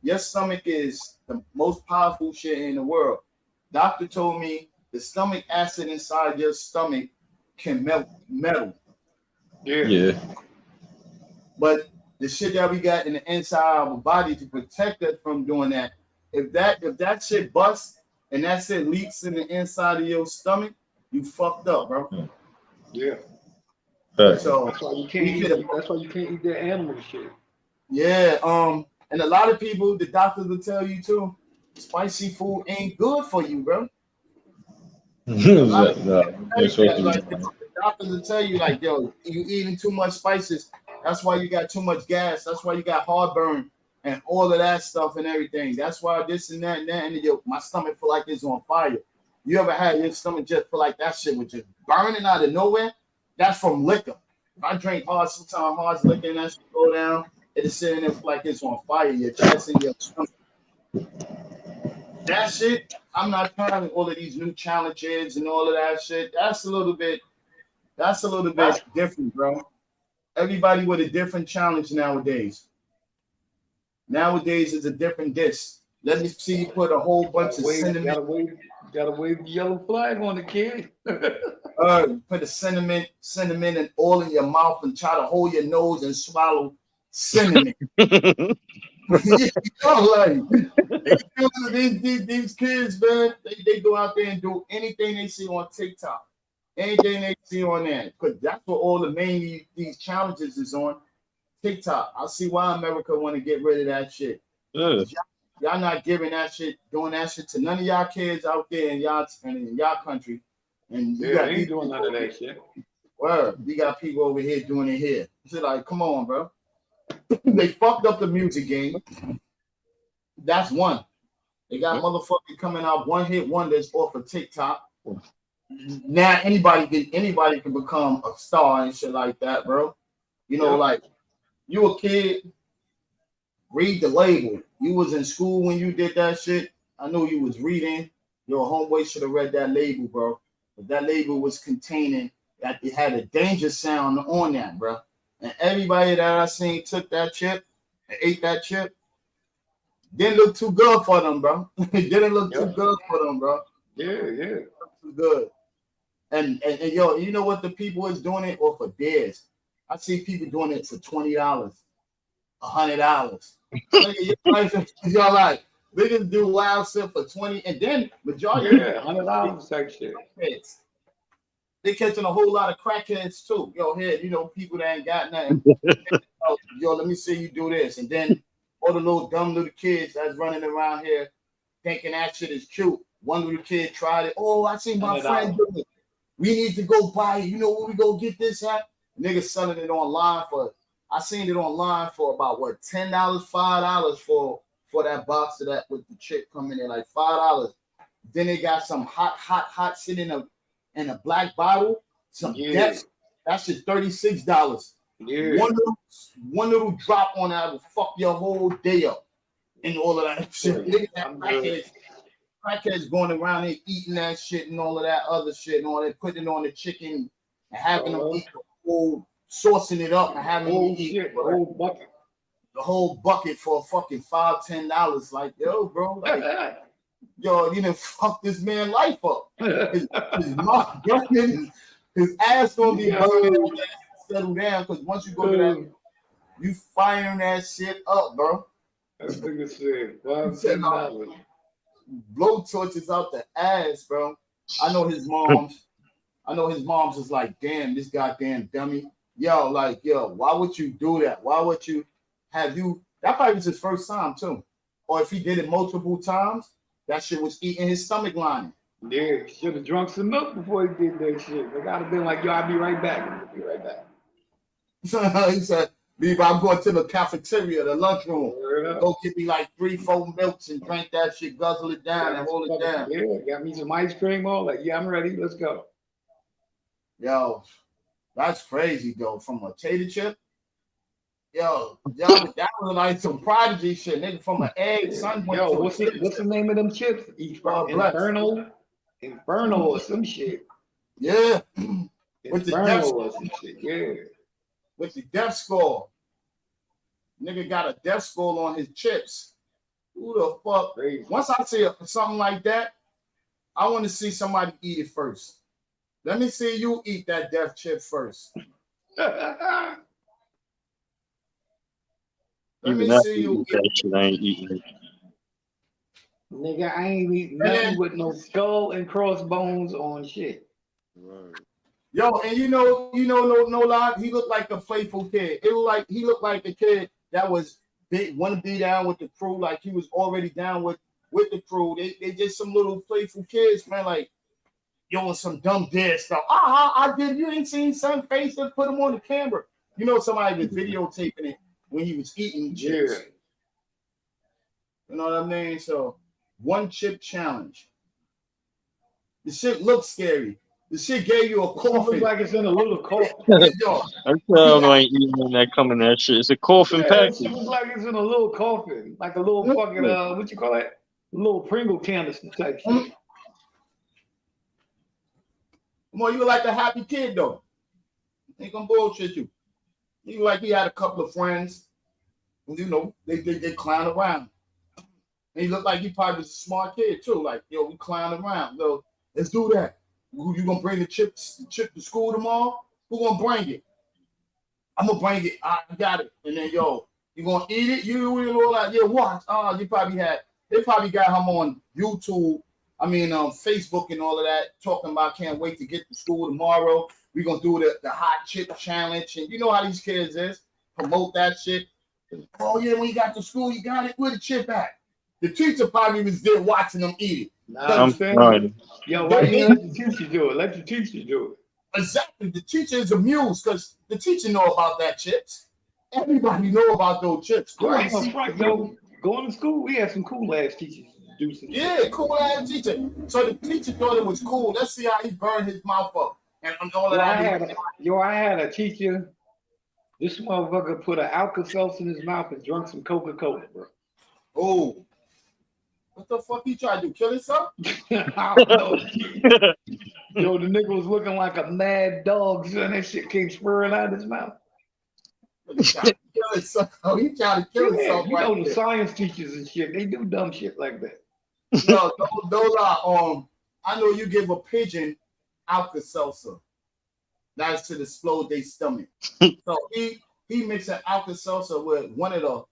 your stomach is the most powerful shit in the world, doctor told me the stomach acid inside your stomach can melt metal. Yeah. But the shit that we got in the inside of our body to protect us from doing that, if that shit busts and that shit leaks in the inside of your stomach, you fucked up, bro. Yeah. So that's why you can't eat that animal shit. Yeah, and a lot of people, the doctors will tell you too, spicy food ain't good for you, bro. The doctors will tell you, like, yo, you eating too much spices. That's why you got too much gas. That's why you got heartburn and all of that stuff and everything. That's why this and that and that. And my stomach feel like it's on fire. You ever had your stomach just feel like that shit was just burning out of nowhere? That's from liquor. If I drink hard, sometimes hard liquor and that shit go down, it's sitting there like it's on fire. Your chest and your stomach. That shit, I'm not trying all of these new challenges and all of that shit. That's a little bit different, bro. Everybody with a different challenge nowadays. Nowadays is a different dish. Let me see you put a whole bunch of cinnamon. Gotta wave the yellow flag on the kid. Put the cinnamon and oil in your mouth and try to hold your nose and swallow cinnamon. These kids, man, they go out there and do anything they see on TikTok, anything they see on there, because that's what all the main these challenges is on TikTok. I see why America want to get rid of that shit. Y'all not giving that shit, doing that shit to none of y'all kids out there in y'all country. And you got ain't doing none of that shit. Word, you got people over here doing it here. It's like, come on, bro. They fucked up the music game. That's one. They got motherfuckers coming out one hit wonders off of TikTok. Now anybody can become a star and shit like that, bro. Like you a kid, read the label. You was in school when you did that shit. I know you was reading. Your homeboy should have read that label, bro. But that label was containing that it had a danger sound on that, bro. And everybody that I seen took that chip and ate that chip. Didn't look too good for them, bro. It didn't look too good for them, bro. Yeah. Good. And yo, you know what the people is doing it or for dares? I see people doing it for $20, $100. Y'all like they just do wild stuff for 20, and then majority $100 type shit. Crackheads. They catching a whole lot of crackheads too. Yo, here, people that ain't got nothing. Yo, let me see you do this, and then all the little dumb little kids that's running around here thinking that shit is cute. One little kid tried it. Oh, I seen my friend do it. We need to go buy it. You know where we go get this at? Niggas selling it online I seen it online for about what, $10, $5 for that box of that with the chick coming in, like $5. Then they got some hot shit in a black bottle. Some depth. That shit $36. Yeah. One little drop on that will fuck your whole day up. And all of that shit. Crackheads going around there eating that shit and all of that other shit and all that, putting it on the chicken and having them eat the whole, saucing it up and having them eat the whole bucket for fucking $5, $10. Like, yo, bro, like, yo, you done fuck this man life up. His mouth burning, his ass gonna be burning. Settle down, because once you go to that, you firing that shit up, bro. That nigga said $5, $10. Blow torches out the ass, bro. I know his mom's is like, damn, this goddamn dummy. Yo, why would you do that? Why would you that probably was his first time too. Or if he did it multiple times, that shit was eating his stomach lining. Yeah, should have drunk some milk before he did that shit. They gotta be like, yo, I'll be right back. I'll be right back. He said, I'm going to the cafeteria, the lunchroom. Go get me like 3-4 milks and drink that shit, guzzle it down and hold it down. Yeah, got me some ice cream all like, yeah, I'm ready. Let's go. Yo, that's crazy though. From a tater chip. Yo, that was like some prodigy shit, nigga. From an egg, son. Yo, what's the name of them chips? Inferno or some shit. Yeah. With the death or some shit. Yeah. With the death score. Nigga got a death score on his chips. Who the fuck? Crazy. Once I see something like that, I want to see somebody eat it first. Let me see you eat that death chip first. Let me see you eat that shit. I ain't eating it. Nigga, I ain't eating nothing with no skull and crossbones on shit. Right. Yo, and no lie, he looked like a playful kid. He looked like a kid that was want to be down with the crew, like he was already down with the crew. They just some little playful kids, man. Like, yo, some dumb dead stuff. I did. You ain't seen some face that put him on the camera. You know, somebody was videotaping it when he was eating chips. Yeah. You know what I mean? So, one chip challenge. The shit looks scary. The shit gave you a coffin. Looks like it's in a little coffin. I ain't eating that coming that shit. It's a coffin package. It looks like it's in a little coffin, like a little fucking what you call that? A little Pringle canister type shit. Come on, you like a happy kid though. Ain't gonna bullshit you. He like he had a couple of friends, and they clown around. And he looked like he probably was a smart kid too. Like, yo, we clown around. Yo, let's do that. You gonna bring the chip to school tomorrow? Who gonna bring it? I'm gonna bring it. I got it. And then yo, you gonna eat it? You like, yeah, watch. They probably got him on YouTube. Facebook and all of that, talking about can't wait to get to school tomorrow. We're gonna do the hot chip challenge. And you know how these kids is, promote that shit. Oh yeah, when you got to school, you got it. Where the chip at? The teacher probably was there watching them eat it. I'm saying, yo, why you let the teacher do it? Let the teacher do it. Exactly. The teacher is amused because the teacher know about that chips. Everybody know about those chips. Right. Yo, going to school, we had some cool ass teachers. Cool ass teacher. So the teacher thought it was cool. Let's see how he burned his mouth up. And all that. I had a teacher. This motherfucker put an Alka-Seltzer in his mouth and drunk some Coca-Cola, bro. Oh. What the fuck he tried to do? Kill himself? I don't know. Yo, the nigga was looking like a mad dog, son. That shit came spurring out of his mouth. He tried to kill himself. He tried to kill himself. You know, the science teachers and shit, they do dumb shit like that. No, those are I know you give a pigeon Alka-Seltzer. That's to explode their stomach. So he mixing Alka-Seltzer with one of the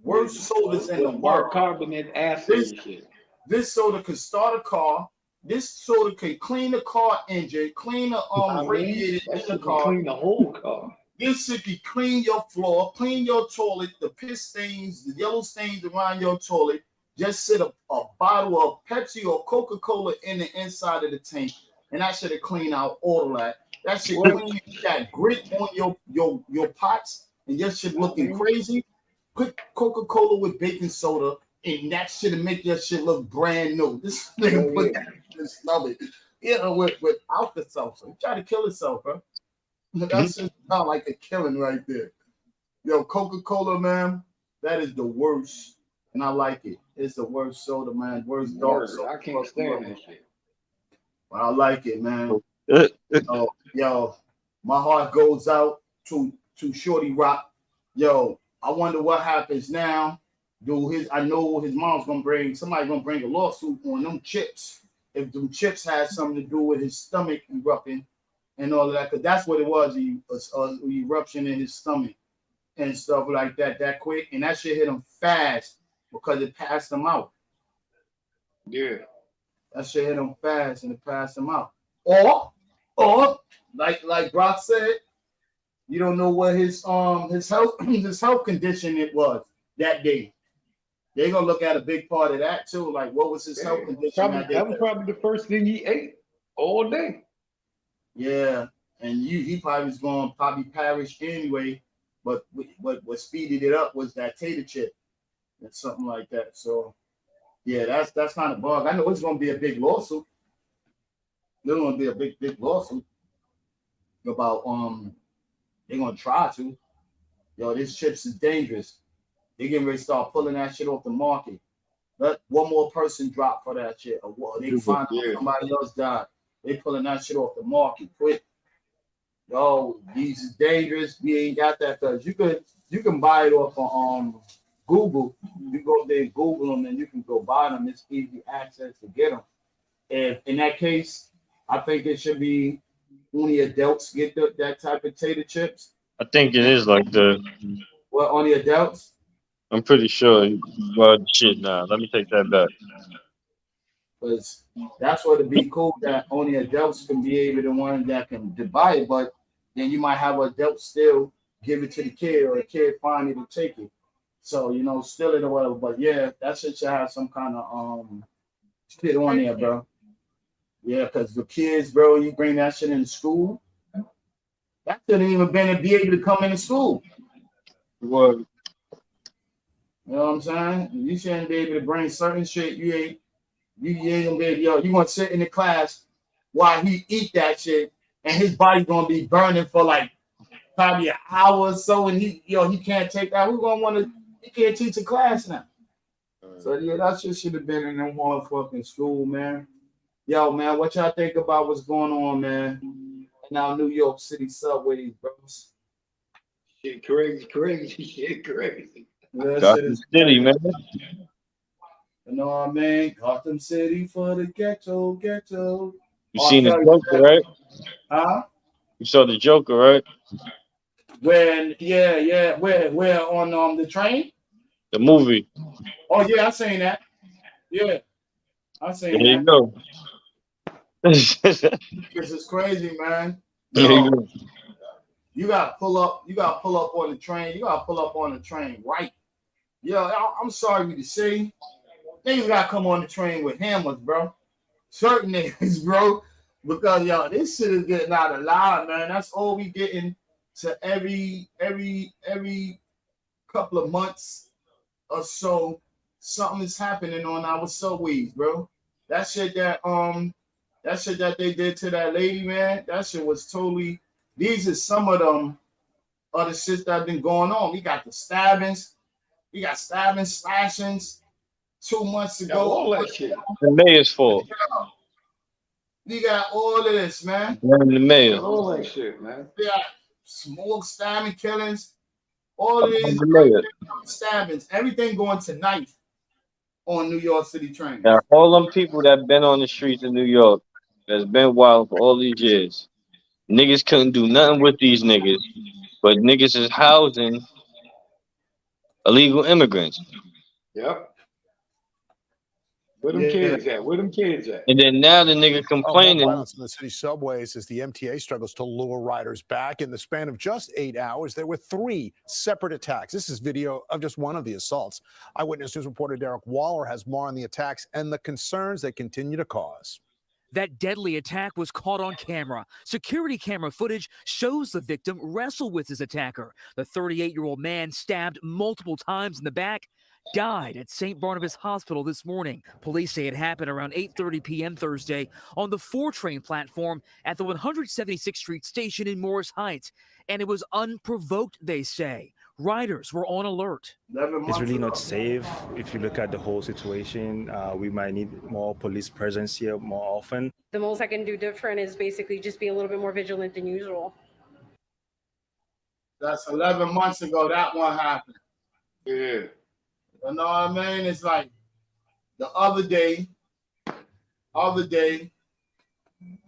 worst sodas in the world. Bicarbonate acid and shit. This soda could start a car. This soda could clean the car engine, clean the radiator in the car. Clean the whole car. This shit can clean your floor, clean your toilet, the piss stains, the yellow stains around your toilet. Just sit a bottle of Pepsi or Coca-Cola in the inside of the tank, and that should have cleaned out all of that. That shit clean that grit on your pots, and your shit looking crazy. Put Coca-Cola with baking soda, and that shit make your shit look brand new. This nigga put that in his stomach. With Alka-Seltzer. He tried to kill himself, bro. That shit sound like a killing right there. Yo, Coca-Cola, man, that is the worst. And I like it. It's the worst soda, man. Worst dark soda. I can't stand that shit. But I like it, man. Yo, my heart goes out to Shorty Rock. Yo, I wonder what happens now. I know his mom's somebody's gonna bring a lawsuit on them chips. If them chips had something to do with his stomach erupting and all of that, because that's what it was, eruption in his stomach and stuff like that quick. And that shit hit him fast because it passed him out. Yeah. That shit hit him fast and it passed him out. Or like Brock said, you don't know what his health condition it was that day. They're gonna look at a big part of that too. Like, what was his health condition that day? That was probably the first thing he ate all day. Yeah, and he probably was going to perish anyway. But what speeded it up was that tater chip and something like that. So yeah, that's kind of bug. I know it's gonna be a big lawsuit. There's gonna be a big lawsuit about they're gonna try to. Yo, this chips is dangerous. They're getting ready to start pulling that shit off the market. Let one more person drop for that shit. Or they find out somebody else died. They pulling that shit off the market quick. Yo, these is dangerous. We ain't got that because you can buy it off of Google. You go there and Google them and you can go buy them. It's easy access to get them. And in that case, I think it should be only adults get that type of tater chips. I think it is like the. What, only adults? I'm pretty sure. Well, shit, nah. Let me take that back. Because that's what it'd be cool that only adults can be able to one that can buy it, but then you might have adults still give it to the kid or the kid find it to take it. So, still it or whatever. But yeah, that shit should have some kind of shit on there, bro. Yeah, because the kids, bro, you bring that shit into school. That shouldn't even been to be able to come into school. What? You know what I'm saying? You shouldn't be able to bring certain shit you ain't gonna be able, you gonna sit in the class while he eat that shit and his body gonna be burning for like probably an hour or so and he can't take that. Who's gonna he can't teach a class now. So yeah, that shit should have been in them motherfucking school, man. Yo, man, what y'all think about what's going on, man? In our New York City subways, bros. Shit crazy, shit crazy. Gotham City, man. You know what I mean? Gotham City for the ghetto. You seen the Joker, right? Huh? You saw the Joker, right? Where on the train? The movie. Oh yeah, I seen that. Yeah, I seen that. There you go. This is crazy, man. You gotta pull up on the train. You gotta pull up on the train, right? Yo, I'm sorry to say, niggas gotta come on the train with hammers, bro. Certain niggas, bro, because yo, this shit is getting out of line, man. That's all we getting to every couple of months or so. Something is happening on our subways, bro. That shit that they did to that lady, man. That shit was totally. These are some of them other shit that have been going on. We got the stabbings. We got slashings 2 months ago. All that shit. The mayor's fault. We got all of this, man. The mayor. All that shit, man. We got smoke, stabbing, killings. All of these stabbings. Everything going to knife. on New York City trains. Now, all them people that been on the streets of New York, that's been wild for all these years, niggas couldn't do nothing with these niggas, but niggas is housing illegal immigrants. Yep. Where them kids at? Where them kids at? And then now the nigga More complaining. violence in the city subways as the MTA struggles to lure riders back. In the span of just 8 hours, there were 3 separate attacks. This is video of just one of the assaults. Eyewitness News reporter Derek Waller has more on the attacks and the concerns they continue to cause. That deadly attack was caught on camera. Security camera footage shows the victim wrestle with his attacker. The 38-year-old man, stabbed multiple times in the back, died at St. Barnabas Hospital this morning. Police say it happened around 8:30 p.m. Thursday on the 4 train platform at the 176th Street station in Morris Heights. And it was unprovoked, they say. Riders were on alert. It's really not safe. If you look at the whole situation, we might need more police presence here more often. The most I can do different is basically just be a little bit more vigilant than usual. That's 11 months ago that one happened. Yeah. You know what I mean? It's like the other day,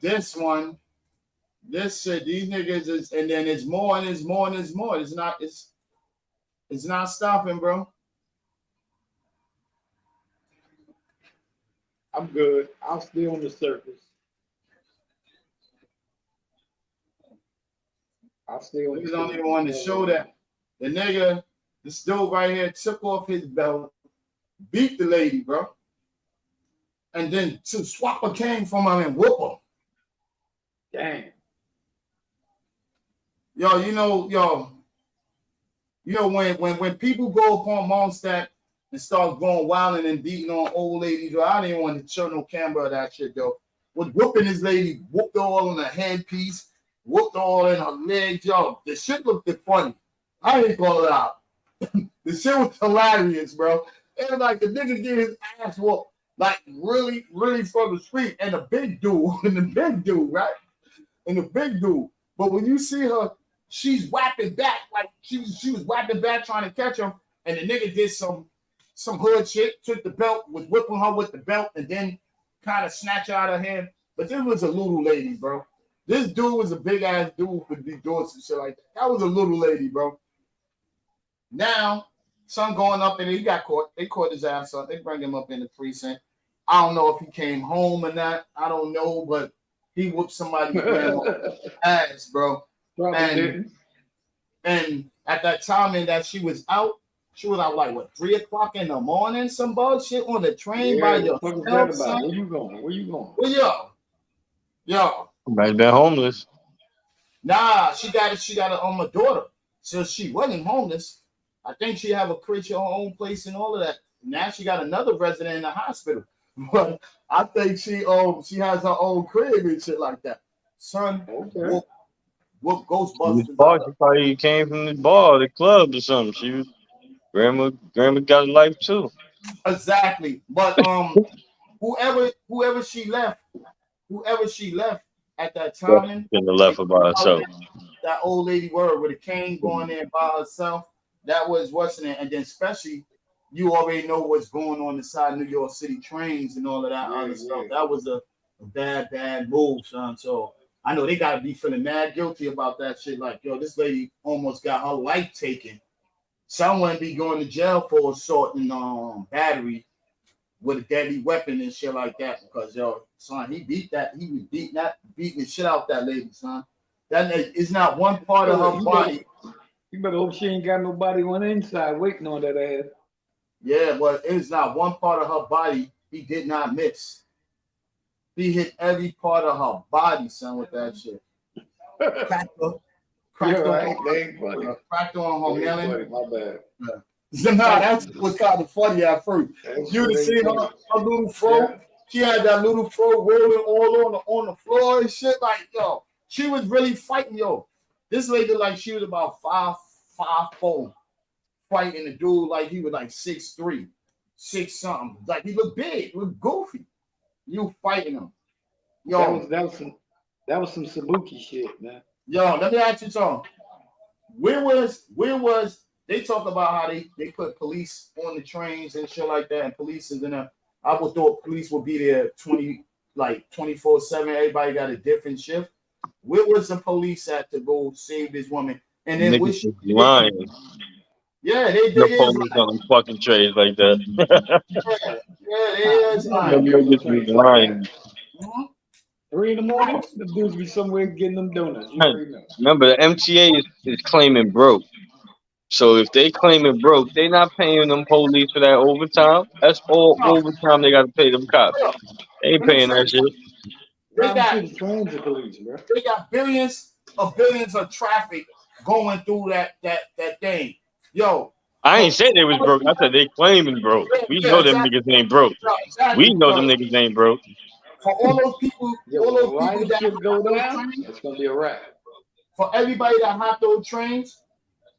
this one, this shit, these niggas is, and then it's more and it's more and it's more. It's not stopping, bro. I'm good. I'll stay on the surface. I'll stay on the surface. Niggas don't even want to show that. The nigga, this dude right here, took off his belt, beat the lady, bro. And then to swap a cane from him and whoop her. Damn. When people go upon Mondstadt and start going wild and beating on old ladies, I didn't even want to show no camera of that shit, though. Was whooping this lady, whooped her all in her headpiece, whooped her all in her legs, yo. The shit looked funny. I didn't call it out. The shit was hilarious, bro. It was like the nigga get his ass whooped, like really, really from the street, and the big dude, right? And the big dude. But when you see her, she's whapping back, like she was whapping back trying to catch him, and the nigga did some hood shit, took the belt, was whipping her with the belt, and then kind of snatch her out of her hand. But this was a little lady, bro. This dude was a big ass dude for be doing some shit like that. That was a little lady, bro. Now, son going up and he got caught. They caught his ass up. They bring him up in the precinct. I don't know if he came home or not. I don't know, but he whooped somebody's ass, bro. And at that time and that she was out like what, 3 o'clock in the morning, some bullshit on the train by yourself. Where you going? Well, yo. Somebody's been homeless. Nah, she got it on my daughter. So she wasn't homeless. I think she have a crate, her own place and all of that. Now she got another resident in the hospital. But I think she has her own crib and shit like that. Son, okay. What Ghostbusters? She probably came from the bar, the club or something. She was grandma got a life too. Exactly. But whoever she left at that time, couldn't have left her by herself. That old lady with a cane going there by herself. That was what's in it. And then especially you already know what's going on inside New York City trains and all of that other stuff. That was a bad move, son. So I know they gotta be feeling mad guilty about that shit. Like, yo, this lady almost got her life taken. Someone be going to jail for assault and battery with a deadly weapon and shit like that. Because yo, son, he was beating the shit out that lady, son. That is not one part of her body. You better hope she ain't got nobody on the inside waiting on that ass. Yeah, but it's not one part of her body he did not miss. He hit every part of her body, son, with that shit. Cracked on her melon. My bad. Yeah. Nah, that's what kind of funny at first. You'd have seen her little fro. Yeah. She had that little fro rolling all on the floor and shit. Like, yo, she was really fighting, yo. This lady, like, she was about 5'4", fighting the dude like he was like 6'3", 6 something. Like he looked big, looked goofy. You fighting him, yo. That was some Sabuki shit, man. Yo, let me ask you something. Where was they talk about how they put police on the trains and shit like that, and police is in a. I would thought police would be there 24/7. Everybody got a different shift. Where was the police at to go save this woman? And then Niggas is lying. Yeah, they The is police on them fucking trains like that. they is Them lying. niggas be lying. 3 in the morning, the dudes be somewhere getting them donuts. You already know. Remember, the MTA is claiming broke. So if they claiming broke, they not paying them police for that overtime. That's all overtime they got to pay them cops. They ain't paying that shit. They got transit police, bro. They got billions of traffic going through that thing. Yo, I ain't said they was broke. I said they claiming broke. We know them niggas ain't broke. We know them niggas ain't broke. For all those people, all those people that go down, it's gonna be a wrap. For everybody that hop those trains,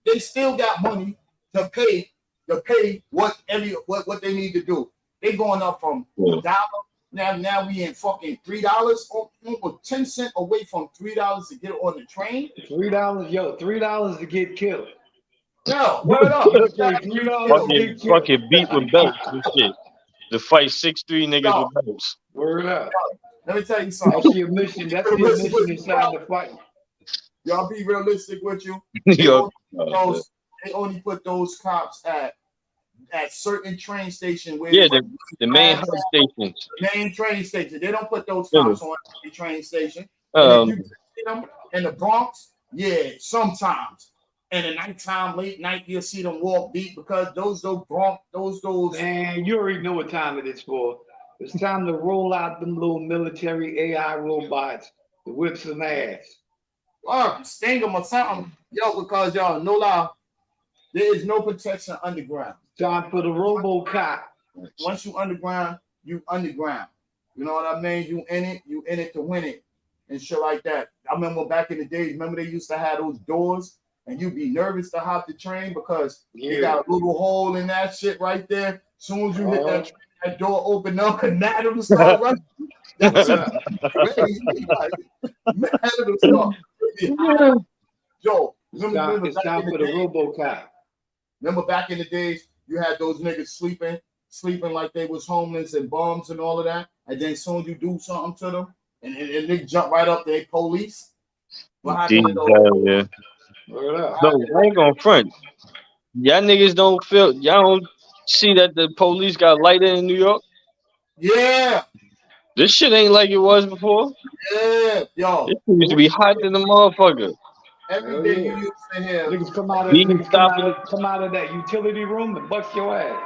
they still got money to pay what they need to do. They going up from $1. Now we in fucking $3 or 10 cents away from $3 to get on the train. $3 to get killed. Yo, word up. Fucking beat with belts and shit. To fight 6'3" niggas with belts. Word up. Let me tell you something. That's your mission. That's your mission inside the fight. Y'all be realistic with you. They only put those cops at certain train stations where the main hub stations. The main train station. They don't put those cops on the train station. And if you see them in the Bronx, sometimes. And at nighttime, late night, you'll see them walk beat because those Bronx, those. Man, you already know what time it is for. It's time to roll out them little military AI robots to whip some ass. Or sting them or something. Yo, because y'all, no lie, there is no protection underground. Time for the RoboCop. Once you underground, you underground. You know what I mean? You in it to win it and shit like that. I remember back in the days, they used to have those doors and you'd be nervous to hop the train because you got a little hole in that shit right there. As soon as you hit that train, that door open up and Madam start running. That's crazy. Madam start. Yo, it's time for the RoboCop. Remember back in the days, you had those niggas sleeping like they was homeless and bums and all of that. And then soon you do something to them, and they jump right up there, police. No, I ain't gonna front. Y'all niggas y'all don't see that the police got lighter in New York? Yeah. This shit ain't like it was before. Yeah, yo. It used to be hot than the motherfucker. Every day you used to hear niggas come out of that utility room and bust your ass.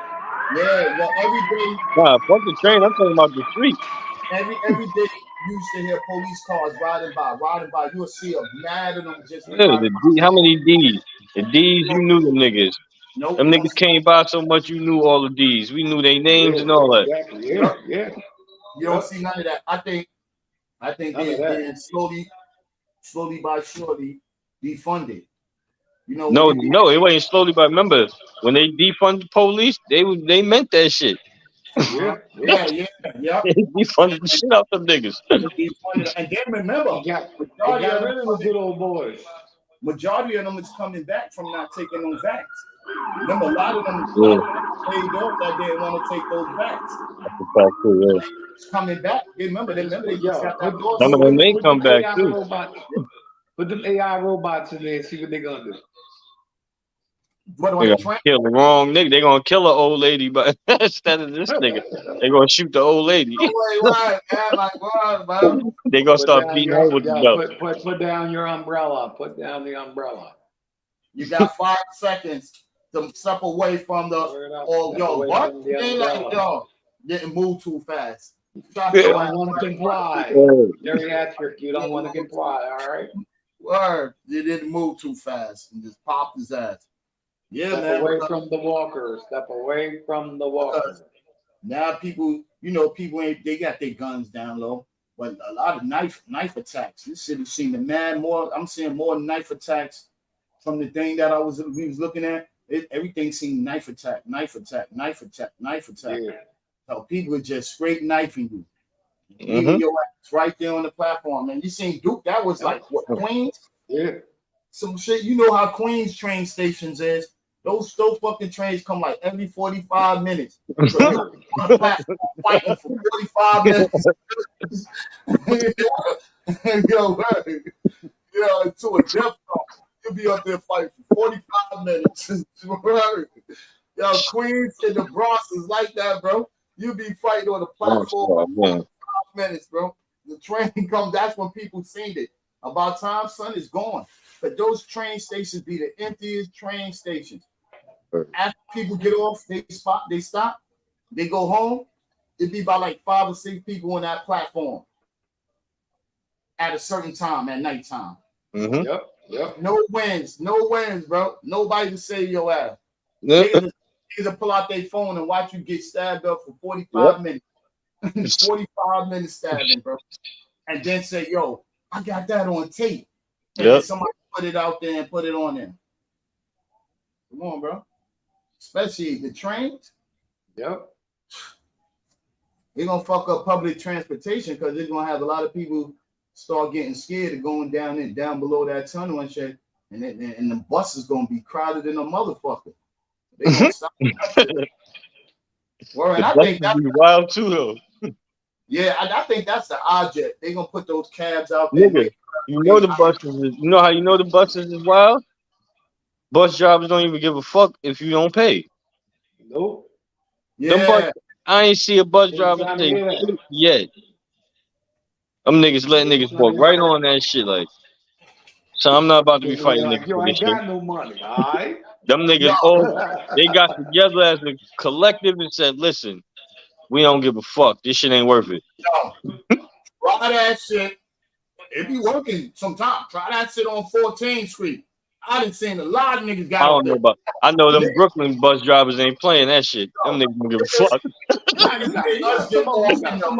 Yeah, well, every day. Nah, fuck the train. I'm talking about the street. Every day you used to hear police cars riding by. You would see a mad of them just. How many D's? The D's, you knew them niggas. Nope. Them niggas came by so much, you knew all the D's. We knew their names and all that. Exactly. Yeah. You don't see none of that. I think they're slowly by surely defunded. You know. No, it wasn't slowly, but remember when they defunded the police, they meant that shit. Yeah. They defunded the shit out them niggas. And then remember, they got rid of the good old boys. Majority of them is coming back from not taking those vax. Remember, a lot of them paid off that they didn't want to take those vax. That's a fact too, yeah. It's coming back. Remember they just got that door. Some of them may come back too. Put them AI robots in there and see what they're gonna do. They're gonna kill the wrong nigga. They're gonna kill an old lady, but instead of this nigga, they're gonna shoot the old lady. They're gonna start beating her with the belt. Put down your umbrella. Put down the umbrella. You got 5 seconds to step away from the what? Didn't move too fast. You don't want to comply. Geriatric, you don't want to comply, all right? Word. You didn't move too fast and just popped his ass. Yeah, Step man. away from the walkers. Step away from the walkers. Now people they got their guns down low, but a lot of knife attacks. This city seen I'm seeing more knife attacks from the thing that we was looking at. Everything seemed knife attack. Yeah. So people are just straight knifing you. Leaving your ass right there on the platform, man. You seen Duke? That was like what, Queens? Yeah. Some shit. You know how Queens train stations is. Those fucking trains come like every 45 minutes. So you on a platform fighting for 45 minutes. Yo, to a death zone. You'll be up there fighting for 45 minutes. Yo, Queens and the Bronx is like that, bro. You be fighting on the platform for 45 minutes, bro. The train comes, that's when people seen it. About time, son, is gone. But those train stations be the emptiest train stations. After people get off, they stop, they go home. It'd be about like 5 or 6 people on that platform at a certain time at nighttime. Mm-hmm. Yep. No wins, bro. Nobody to save your ass. They either pull out their phone and watch you get stabbed up for 45 minutes. 45 minutes stabbing, bro. And then say, yo, I got that on tape. And then somebody put it out there and put it on there. Come on, bro. Especially the trains. Yep. They're going to fuck up public transportation because they're going to have a lot of people start getting scared of going down below that tunnel and shit. And the bus is going to be crowded in a motherfucker. They're going to stop. Well, and I think that's wild too, though. Yeah, I think that's the object. They're going to put those cabs out there. Nigga, you know the buses is, you know how you know the buses is wild? Bus drivers don't even give a fuck if you don't pay. Nope. Yeah. I ain't see a bus driver say shit yet. Them niggas letting niggas walk right on that shit like. So I'm not about to be fighting niggas Yo, for I this got shit. no money, all right? Them niggas, they got together as a collective and said, listen, we don't give a fuck. This shit ain't worth it. Yo, try that shit. It be working sometimes. Try that shit on 14th Street. I done seen a lot of niggas got. I know them Brooklyn bus drivers ain't playing that shit. Them niggas don't give a fuck.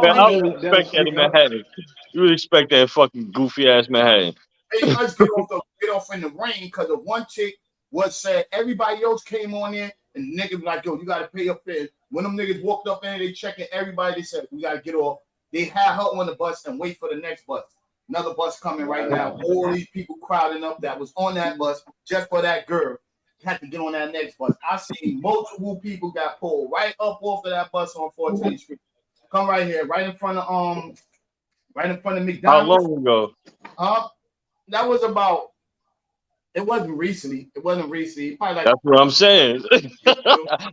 Man, I would expect that in Manhattan. You would expect that in fucking goofy ass Manhattan. They must get off in the rain because the one chick was said everybody else came on in and niggas like, yo, you gotta pay up there. When them niggas walked up in, they checking everybody. They said we gotta get off. They had her on the bus and wait for the next bus. Another bus coming right now. All these people crowding up that was on that bus just for that girl had to get on that next bus. I seen multiple people got pulled right up off of that bus on 14th Street. Come right here, right in front of McDonald's. How long ago? That was about. It wasn't recently. Probably like. That's what I'm saying.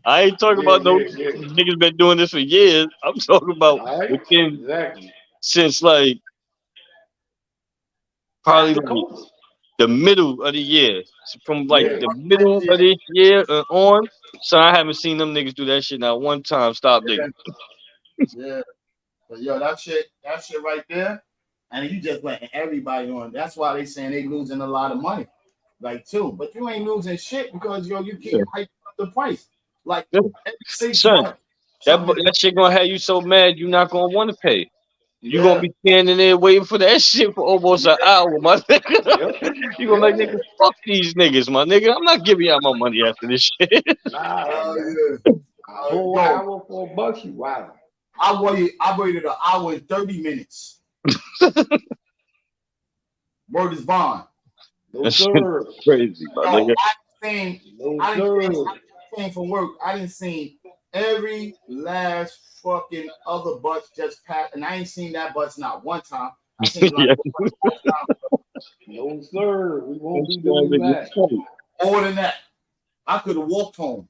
I ain't talking about no niggas been doing this for years. I'm talking about since like probably the middle of the year. From like the middle of this year on. So I haven't seen them niggas do that shit not one time. Stop niggas. Yeah. But yo, that shit right there. And you just letting everybody on. That's why they saying they losing a lot of money. Like too. But you ain't losing shit because yo, you keep hiking up the price. Like every 6 months. That shit gonna have you so mad you're not gonna want to pay. You're gonna be standing there waiting for that shit for almost an hour, my nigga. You gonna like nigga, fuck these niggas, my nigga. I'm not giving y'all my money after this shit. Whole hour for $1, you wow. I waited an hour and 30 minutes. Word is bond. No, sir. Crazy, my nigga. I didn't came from work. I didn't see every last fucking other bus just passed, and I ain't seen that bus not one time. I seen like no, sir. We won't be doing that. More than that, I could have walked home.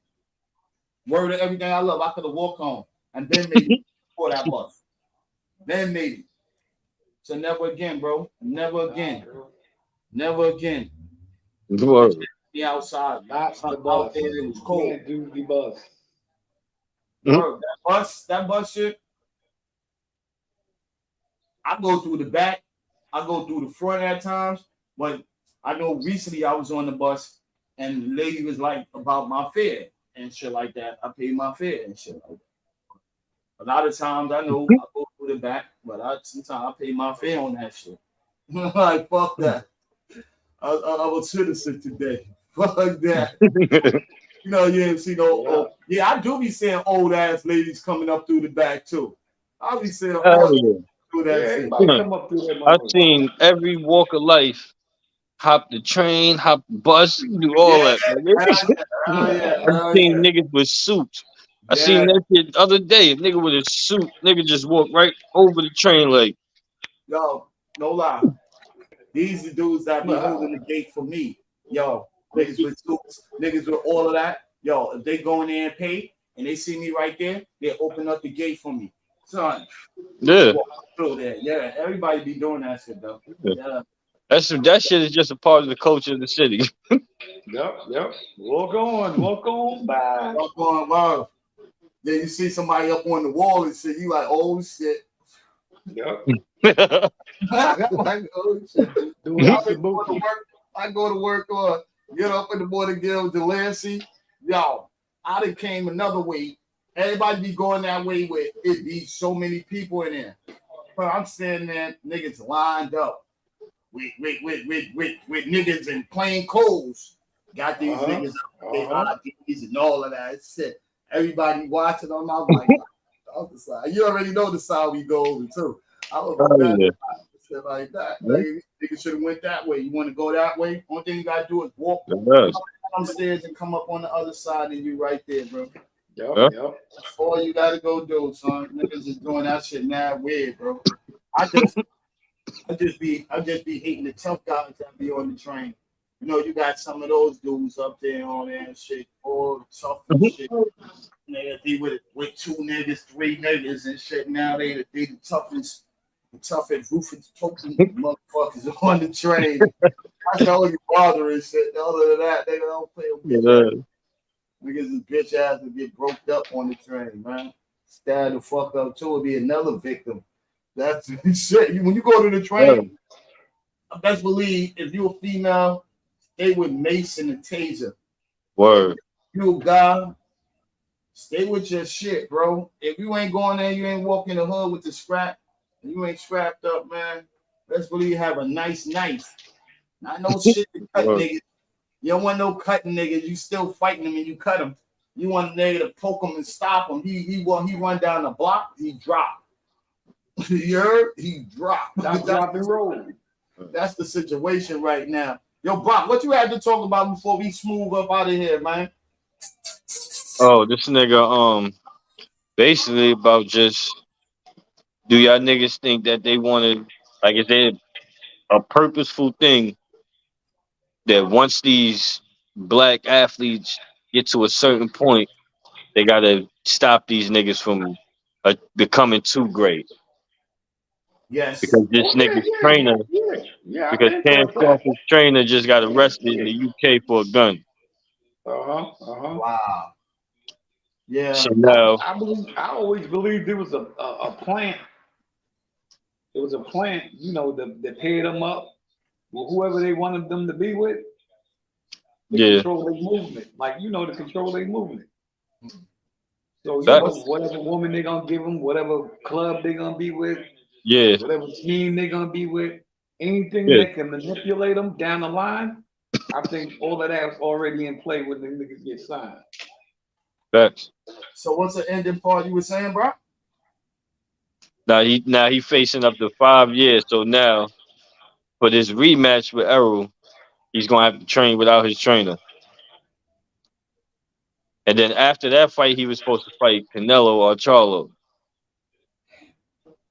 Word of everything I love, I could have walked home and then maybe for that bus. Then maybe. So never again, bro. Never again. Never again. The outside. Not the bus. Out there, it was cold. Can't do the bus. Bro, that bus shit. I go through the back. I go through the front at times. But I know recently I was on the bus and the lady was like about my fare and shit like that. I paid my fare and shit like that. A lot of times I know I go through the back, but sometimes I pay my fare on that shit. Like, fuck that. I was a citizen today. Fuck that. You know, you ain't see no. I do be seeing old ass ladies coming up through the back too. I'll be seeing through that. I've seen every walk of life hop the train, hop the bus, do all that. I seen niggas with suits. I seen that shit the other day. A nigga with a suit, nigga just walked right over the train like. Yo, no lie. These the dudes that be holding the gate for me. Yo, niggas with suits, niggas with all of that. Yo, if they go in there and pay and they see me right there, they open up the gate for me. Son, Yeah. through there. Yeah, everybody be doing that shit though. Yeah. That shit is just a part of the culture of the city. Yep. Walk on by. Walk on, wow. Then you see somebody up on the wall and shit, you like, oh shit. Yep. Like, oh shit. I go to work or get up in the morning, get up to Lancey. Yo, I done came another way. Everybody be going that way with it be so many people in there. But I'm standing there, niggas lined up with niggas in plain clothes. Got these niggas up, IDs and all of that shit. Everybody watching on my like the other side. You already know the side we go over too. I was shit like that. Niggas should have went that way. You want to go that way? Only thing you gotta do is walk downstairs and come up on the other side, and you right there, bro. Yep. That's all you gotta go do, son. Niggas is doing that shit now weird, bro. I just be hating the tough guys that be on the train. You know, you got some of those dudes up there on there and shit, all tough and shit. They be with two niggas, three niggas and shit. Now they the toughest ruthless token motherfuckers on the train. That's the only bother and shit. Other than that, they don't play with bitch. Niggas is bitch ass to get broke up on the train, man. Stab the fuck up too, it'll be another victim. That's shit. When you go to the train, I best believe if you a female, stay with Mace and the taser. Word. If you a guy, stay with your shit, bro. If you ain't going there, you ain't walking the hood with the scrap, and you ain't strapped up, man. Best believe you have a nice knife. Not no shit to cut niggas. You don't want no cutting niggas. You still fighting them and you cut them. You want a nigga to poke him and stop him. He run down the block, he drop. You heard? He dropped. That's the situation right now. Yo, Brock, what you had to talk about before we smooth up out of here, man? Oh, this nigga, basically about just, do y'all niggas think that they want to, like, is there a purposeful thing that once these black athletes get to a certain point, they got to stop these niggas from becoming too great? Yes. Because this nigga's trainer, because Cam Crawford's trainer just got arrested in the UK for a gun. Wow. Yeah. So now, I always believed there was a plant. It was a plant, you know, that paid them up with whoever they wanted them to be with. Control their movement, like, you know, to control their movement. So, you know, whatever woman they're gonna give them, whatever club they're gonna be with, whatever team they're gonna be with, anything that can manipulate them down the line, I think all of that's already in play when the niggas get signed. Facts. So what's the ending part you were saying, bro? Now he facing up to 5 years. So now for this rematch with Errol, he's gonna have to train without his trainer. And then after that fight, he was supposed to fight Canelo or Charlo.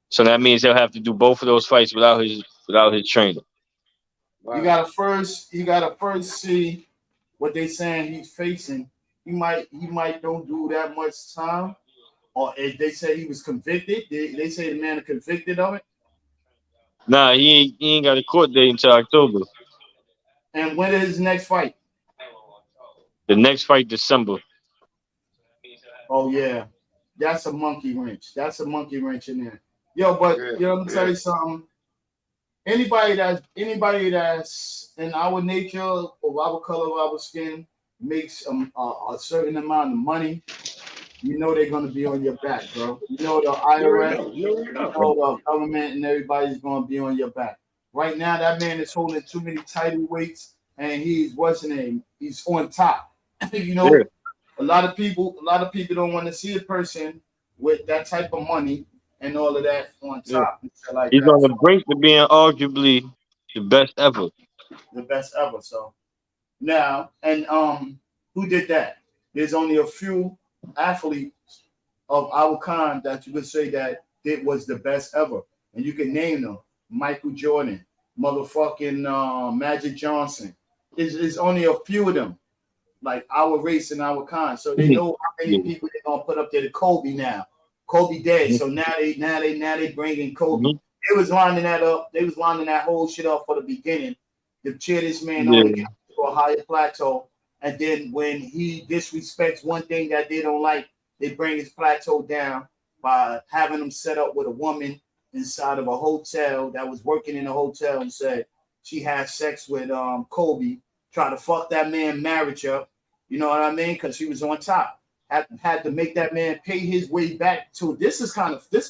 So that means he'll have to do both of those fights without his trainer. Wow. You gotta first see what they saying he's facing. He might don't do that much time. Or if they say he was convicted, they say the man is convicted of it. Nah, he ain't got a court date until October. And when is his next fight? The next fight, December. Oh yeah, that's a monkey wrench. That's a monkey wrench in there. Yo, but you know, let me tell you something. Anybody that's in our nature or our color of our skin makes a certain amount of money, you know they're gonna be on your back, bro. You know the IRS, you know the government, and everybody's gonna be on your back. Right now, that man is holding too many title weights, and he's he's on top. You know, a lot of people don't want to see a person with that type of money and all of that on top. Like he's on the brink of being arguably the best ever. The best ever. So now, and who did that? There's only a few athletes of our kind that you could say that it was the best ever, and you can name them: Michael Jordan, motherfucking Magic Johnson. Is only a few of them, like our race and our kind. So they know how many people they're gonna put up there to Kobe now. Kobe dead, so now they bringing Kobe. They was lining that up. They was lining that whole shit up for the beginning to cheer this man on to get to a higher plateau. And then when he disrespects one thing that they don't like, they bring his plateau down by having him set up with a woman inside of a hotel that was working in a hotel and said she had sex with Kobe, try to fuck that man marriage up. You know what I mean? Because she was on top. Had to make that man pay his way back to. This is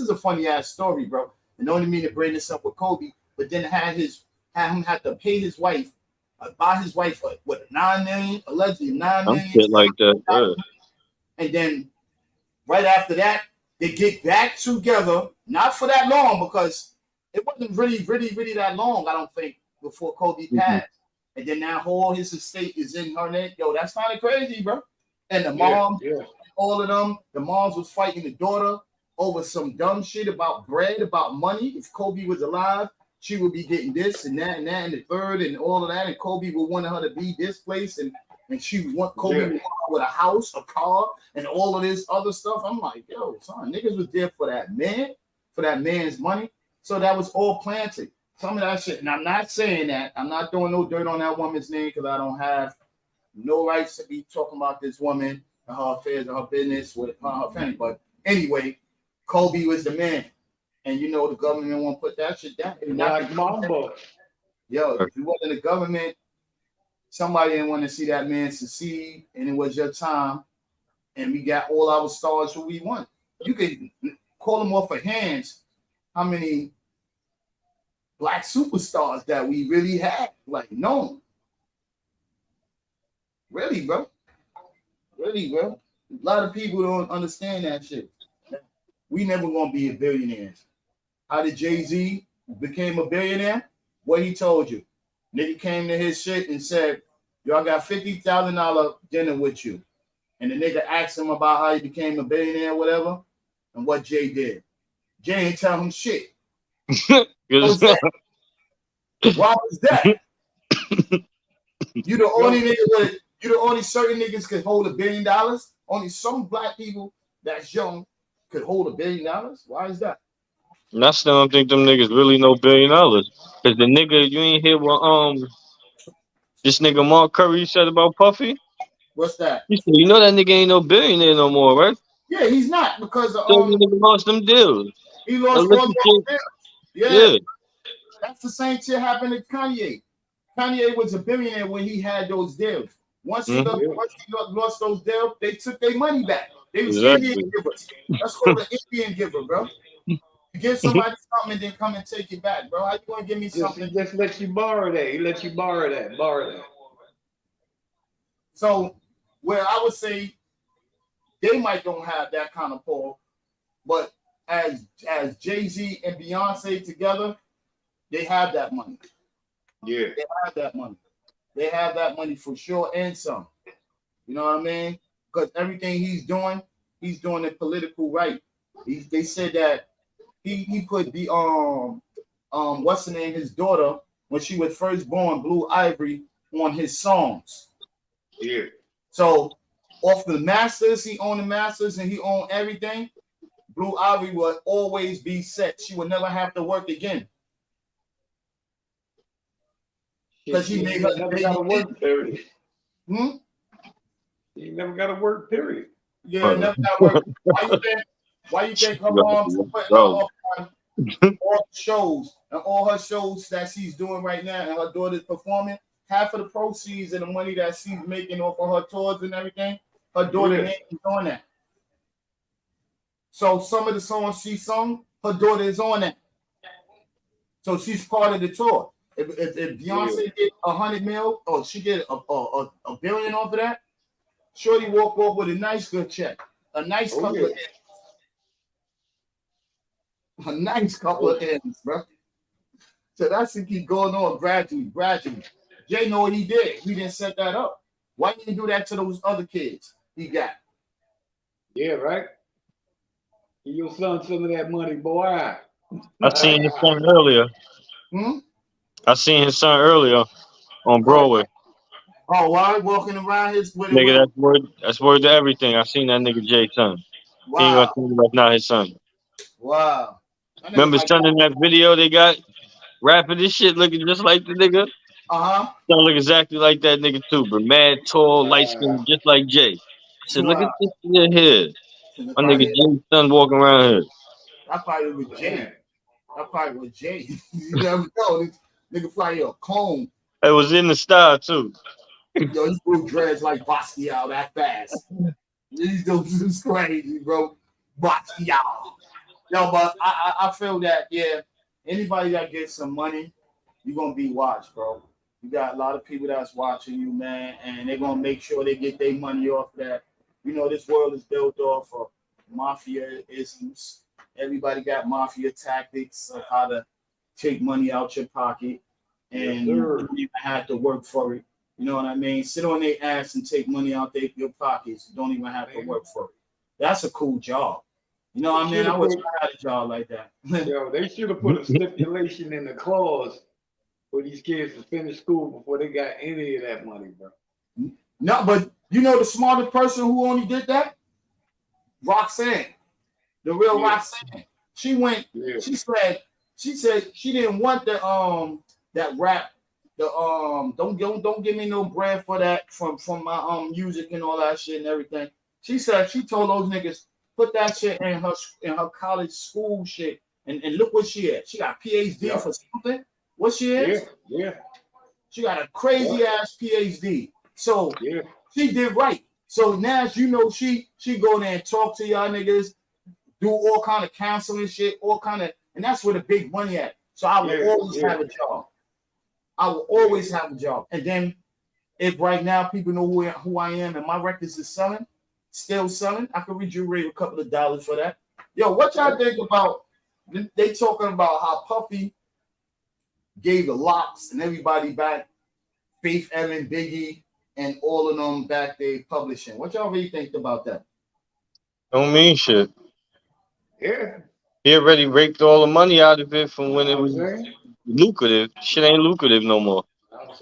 a funny ass story, bro. And don't mean to bring this up with Kobe, but then had him have to pay his wife, buy his wife what, $9 million, allegedly $9 million, shit like that. And then right after that, they get back together. Not for that long, because it wasn't really that long, I don't think, before Kobe passed. And then now all his estate is in her name. Yo, that's kind of crazy, bro. And the mom, all of them, the moms was fighting the daughter over some dumb shit about bread, about money. If Kobe was alive, she would be getting this and that and that and the third and all of that. And Kobe would want her to be this place, and she would want Kobe with a house, a car, and all of this other stuff. I'm like, yo, son, niggas was there for that man, for that man's money. So that was all planted. Some of that shit. And I'm not saying that. I'm not throwing no dirt on that woman's name, because I don't have no rights to be talking about this woman and her affairs and her business with her family. But anyway, Kobe was the man. And you know the government won't put that shit down. Like Mamba. Yo, if you wasn't the government, somebody didn't want to see that man succeed, and it was your time. And we got all our stars who we want. You can call them off of hands how many black superstars that we really had, like known. Really, bro. Really, bro. A lot of people don't understand that shit. We never gonna be a billionaires. How did Jay-Z became a billionaire? What he told you. Nigga came to his shit and said, yo, I got $50,000 dinner with you. And the nigga asked him about how he became a billionaire or whatever, and what Jay did. Jay ain't tell him shit. Why was that? You the only nigga you the only certain niggas could hold $1 billion. Only some black people that's young could hold $1 billion. Why is that? And I still don't think them niggas really know $1 billion. Cause the nigga, you ain't hear what this nigga Mark Curry said about Puffy? What's that? He said, you know that nigga ain't no billionaire no more, right? Yeah, he's not, because So the nigga lost them deals. He lost all those deals. Yeah. That's the same shit happened to Kanye. Kanye was a billionaire when he had those deals. Once he lost those deals, they took their money back. They was Indian givers. That's called an Indian giver, bro. You give somebody something and then come and take it back, bro. How you gonna give me something? Just let you borrow that. He let you borrow that. So where I would say they might don't have that kind of pull, but as Jay-Z and Beyonce together, they have that money. Yeah. They have that money. They have that money for sure, and some. You know what I mean? Because everything he's doing it political right. They said that he put the what's the name, his daughter, when she was first born, Blue Ivory, on his songs. Yeah. So off the masters, he owned the masters and he owned everything. Blue Ivory would always be set. She would never have to work again. Because he made her never got to work, period. He never got to work, period. Yeah, never got to work. Why you think her mom's putting her up on all the shows and all her shows that she's doing right now and her daughter's performing? Half of the proceeds and the money that she's making off of her tours and everything, her daughter ain't doing that. So some of the songs she sung, her daughter is on that. So she's part of the tour. If Beyonce get 100 mil, or she get a billion off of that, Shorty walk off with a nice good check, a nice couple of ends. A nice couple of ends, bro. So that's to keep going on gradually. Jay know what he did. He didn't set that up. Why didn't he do that to those other kids he got? Yeah, right. Give your son some of that money, boy. I seen his son earlier. I seen his son earlier on Broadway. Oh, why walking around his with Nigga, that's word to everything. I seen that nigga Jay's son. Wow. He ain't gonna tell me that's not his son. Wow. Remember his son in that video they got rapping this shit looking just like the nigga? Uh-huh. Son look exactly like that nigga too, but mad, tall, light skin, just like Jay. I said, look at this nigga here. My nigga Jay's son walking around here. I probably was Jay. You never know. This nigga probably a clone. It was in the style too. Yo, he grew dreads like Basquiat that fast. These dudes is crazy, bro. Basquiat. Yo, but I feel that, yeah, anybody that gets some money, you're going to be watched, bro. You got a lot of people that's watching you, man, and they're going to make sure they get their money off that. You know, this world is built off of mafia isms. Everybody got mafia tactics of how to take money out your pocket, and you don't even have to work for it. You know what I mean? Sit on their ass and take money out your pockets. You don't even have to work for it. That's a cool job. You know what I mean? I wish I had a job like that. Yo, they should have put a stipulation in the clause for these kids to finish school before they got any of that money, bro. No, but you know the smartest person who only did that? Roxanne. The real Roxanne. She went, she said she didn't want that rap. Don't give me no bread for that from my music and all that shit and everything. She said she told those niggas put that shit in her college school shit and look what she is. She got a PhD for something. What she is? Yeah. She got a crazy ass PhD. So she did right. So now you know she go there and talk to y'all niggas, do all kind of counseling shit, and that's where the big money at. So I will always have a job. I will always have a job. And then if right now people know who I am and my records is still selling, I could read you a couple of dollars for that. Yo, what y'all think about, they talking about how Puffy gave the Locks and everybody back, Faith Evans, Biggie, and all of them back they publishing. What y'all really think about that? Don't mean shit. Yeah. He already raked all the money out of it from when it was lucrative. Shit ain't lucrative no more.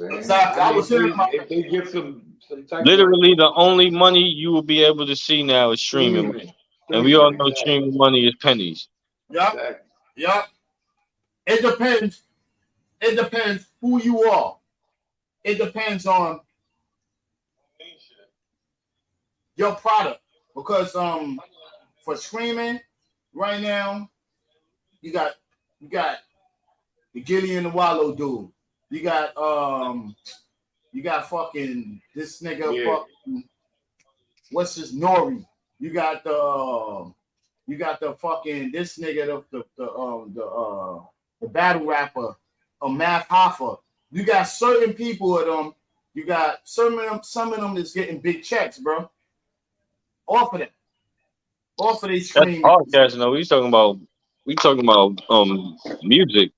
Exactly. I was hearing about if they get some type literally the only money you will be able to see now is streaming money. And we all know streaming money is pennies. Yep. It depends. It depends who you are. It depends on your product. Because for streaming right now, you got the Gilly and the Wallow dude. You got fucking this nigga fucking what's his Nori. You got the fucking this nigga the battle rapper Math Hoffa. You got certain people of them. You got some of them that's getting big checks, bro. Off of these streams. That's podcast. No, we talking about music.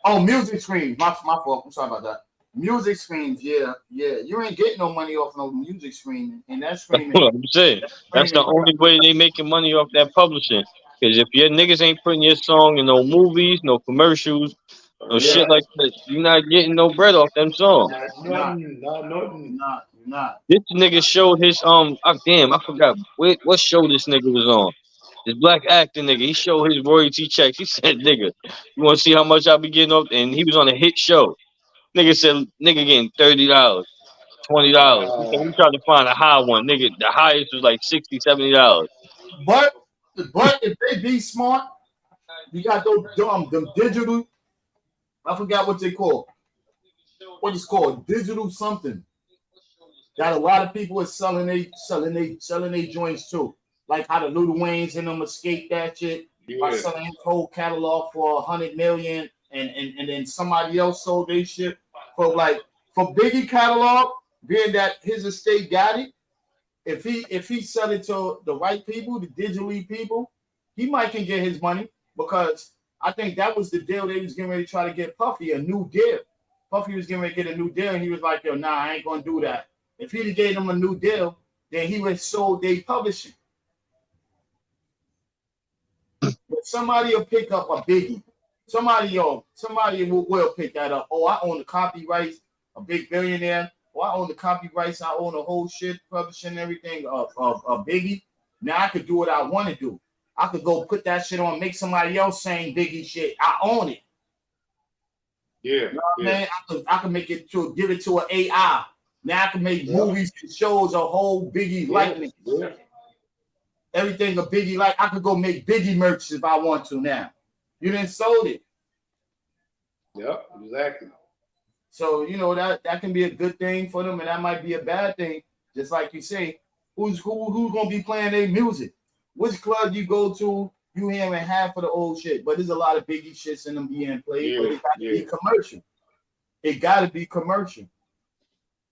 Oh, music streams. My fault. I'm sorry about that. Music streams, yeah. You ain't getting no money off no music streaming, and that's streaming. That's what I'm saying. That's the only way they making money off that publishing. Because if your niggas ain't putting your song in no movies, no commercials, no shit like that, you're not getting no bread off them songs. Not. This nigga showed his damn, I forgot what show this nigga was on. This black actor nigga, he showed his royalty checks. He said, nigga, you want to see how much I be getting off? And he was on a hit show. Nigga said, nigga getting $30, $20. He said, we tried to find a high one. Nigga, the highest was like $60, $70. But if they be smart, you got those them digital, I forgot what they call. What it's called, digital something. Got a lot of people are selling they joints too. Like how the Lil Waynes and them escape that shit by selling his whole catalog for $100 million, and then somebody else sold their shit for Biggie catalog, being that his estate got it. If he sell it to the right people, the digitally people, he might can get his money, because I think that was the deal they was getting ready to try to get Puffy, a new deal. Puffy was getting ready to get a new deal, and he was like, yo, nah, I ain't gonna do that. If he'd gave them a new deal, then he would have sold their publishing. But somebody will pick up a Biggie. Somebody will pick that up. Oh, I own the copyrights, a big billionaire. Oh, I own the copyrights. I own the whole shit, publishing and everything of Biggie. Now I could do what I want to do. I could go put that shit on, make somebody else saying Biggie shit. I own it. Yeah. You know what I mean? I can make it to give it to an AI. Now I can make movies and shows a whole Biggie likeness. Yeah. Everything a Biggie like. I could go make Biggie merch if I want to now. You done sold it. Yep, exactly. So, you know, that can be a good thing for them, and that might be a bad thing. Just like you say, who's gonna be playing their music? Which club you go to, you hearing half of the old shit, but there's a lot of Biggie shits in them being played, but it got to be commercial. It gotta be commercial.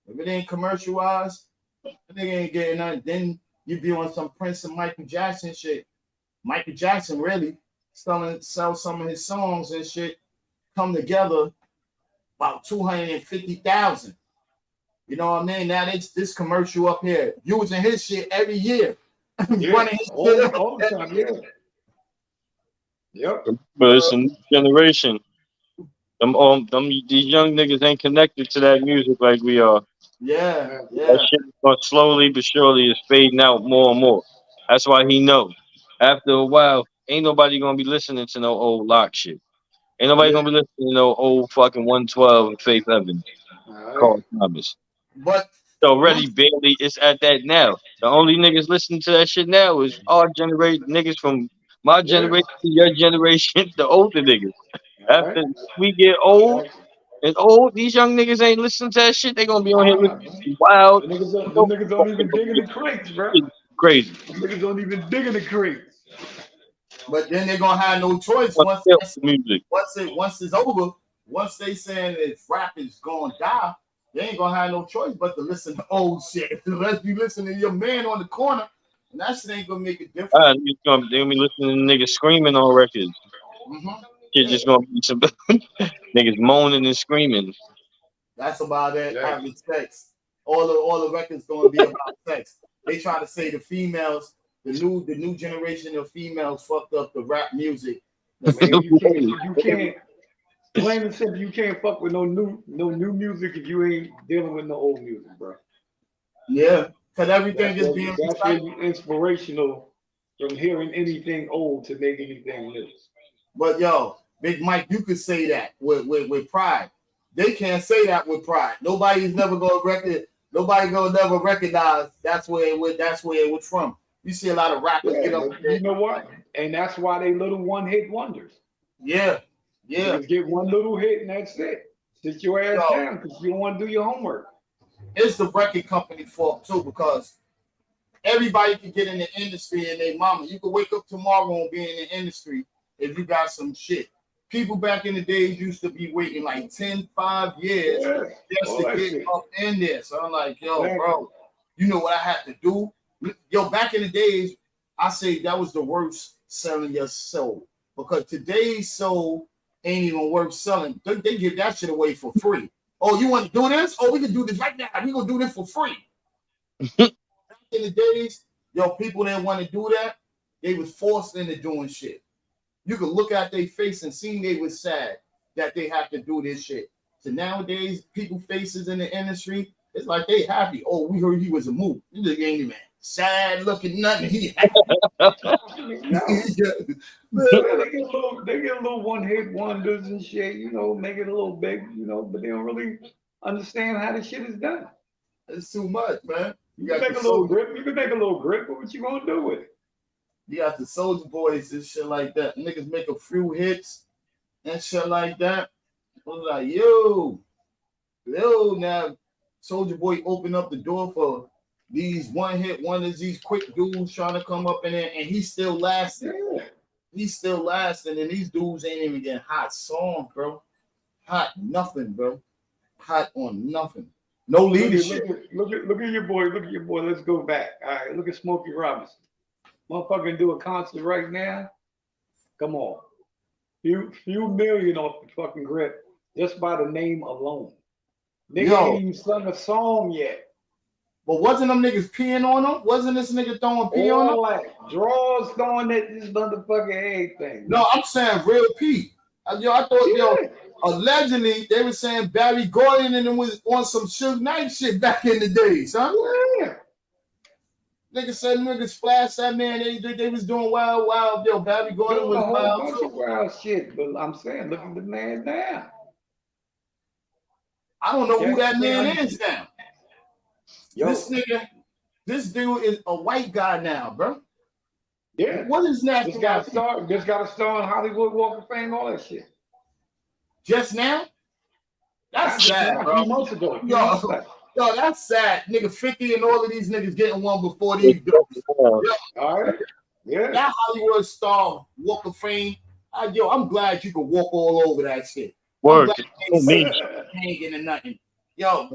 If it ain't commercialized, the nigga ain't getting nothing. Then you be on some Prince and Michael Jackson shit. Michael Jackson really sell some of his songs and shit, come together about 250,000. You know what I mean? Now it's this commercial up here using his shit every year. Running his shit all the time, Yep. But it's a new generation. These young niggas ain't connected to that music like we are. Yeah. That shit is going slowly but surely is fading out more and more. That's why he know. After a while, ain't nobody gonna be listening to no old lock shit. Ain't nobody gonna be listening to no old fucking 112 and Faith Evans. Carl Thomas. But so already barely it's at that now. The only niggas listening to that shit now is our generation, niggas from my generation, your generation, the older niggas. After we get old and old, these young niggas ain't listening to that shit. They gonna be on here listening to wild. The niggas don't even dig in the crates, bro. Crazy. The niggas don't even dig in the crates. But then they're gonna have no choice once it's over. Once they saying that rap is gonna die, they ain't gonna have no choice but to listen to old shit. Unless you listen to your man on the corner, and that shit ain't gonna make a difference. They gonna be listening to niggas screaming on records. It's just gonna be some niggas moaning and screaming. That's about it. Having sex. All the records gonna be about sex. They try to say the females, the new generation of females fucked up the rap music. Man, you can't. Plain and simple, you can't fuck with no new music if you ain't dealing with no old music, bro. Yeah, because everything is being inspirational from hearing anything old to make anything new. But yo, Big Mike, you could say that with pride. They can't say that with pride. Nobody's never gonna never recognize that's where it was from. You see a lot of rappers get up there. You know what? And that's why they little one-hit wonders. Yeah. You just get one little hit and that's it. Sit your ass down because you don't want to do your homework. It's the record company fault too, because everybody can get in the industry and their mama. You could wake up tomorrow and be in the industry if you got some shit. People back in the days used to be waiting like 5 years just to get up in there. So I'm like, yo, bro, you know what I had to do? Yo, back in the days, I say that was the worst selling your soul. Because today's soul ain't even worth selling. They give that shit away for free. Oh, you want to do this? Oh, we can do this right now. We gonna do this for free. Back in the days, yo, people didn't want to do that. They was forced into doing shit. You could look at their face and see they was sad that they have to do this shit. So nowadays, people faces in the industry, it's like they happy. Oh, we heard he was a move. He ain't even sad looking nothing. He happy. They get a little one-hit wonders and shit, you know, make it a little big, you know, but they don't really understand how the shit is done. It's too much, man. You can make a little grip. You can make a little grip, but what you gonna do with it? You got the Soulja Boys and shit like that. Niggas make a few hits and shit like that. I was like, yo, now Soulja Boy opened up the door for these one-hit wonders, these quick dudes trying to come up in there, and he's still lasting. Yeah. He's still lasting, and these dudes ain't even getting hot songs, bro. Hot nothing, bro. Hot on nothing. No leadership. Look at your boy. Look at your boy. Let's go back. All right, look at Smokey Robinson. Motherfucker do a concert right now. Come on. Few million off the fucking grip. Just by the name alone. Nigga Yo. ain't even sung a song yet. But wasn't them niggas peeing on him? Wasn't this nigga throwing pee on him? All that draws throwing at this motherfucking everything. No, I'm saying real pee. I thought, allegedly they were saying Barry Gordon and them was on some Suge Knight shit back in the days, huh? Yeah. Niggas said niggas splashed that man. They was doing wild. Yo, Barry Gordon Doing was a whole wild bunch too. of wild shit, but I'm saying, look at the man now. I don't know who that man is now. Yo. This dude is a white guy now, bro. Yeah. What is that? Just got to start in Hollywood Walk of Fame, all that shit. Just now? That's sad, bro. A few months ago. Yo, that's sad. Nigga 50 and all of these niggas getting one before these dudes. All right. Yeah. That Hollywood star Walk of Fame. I'm glad you can walk all over that shit. Word. Hanging and nothing. Yo,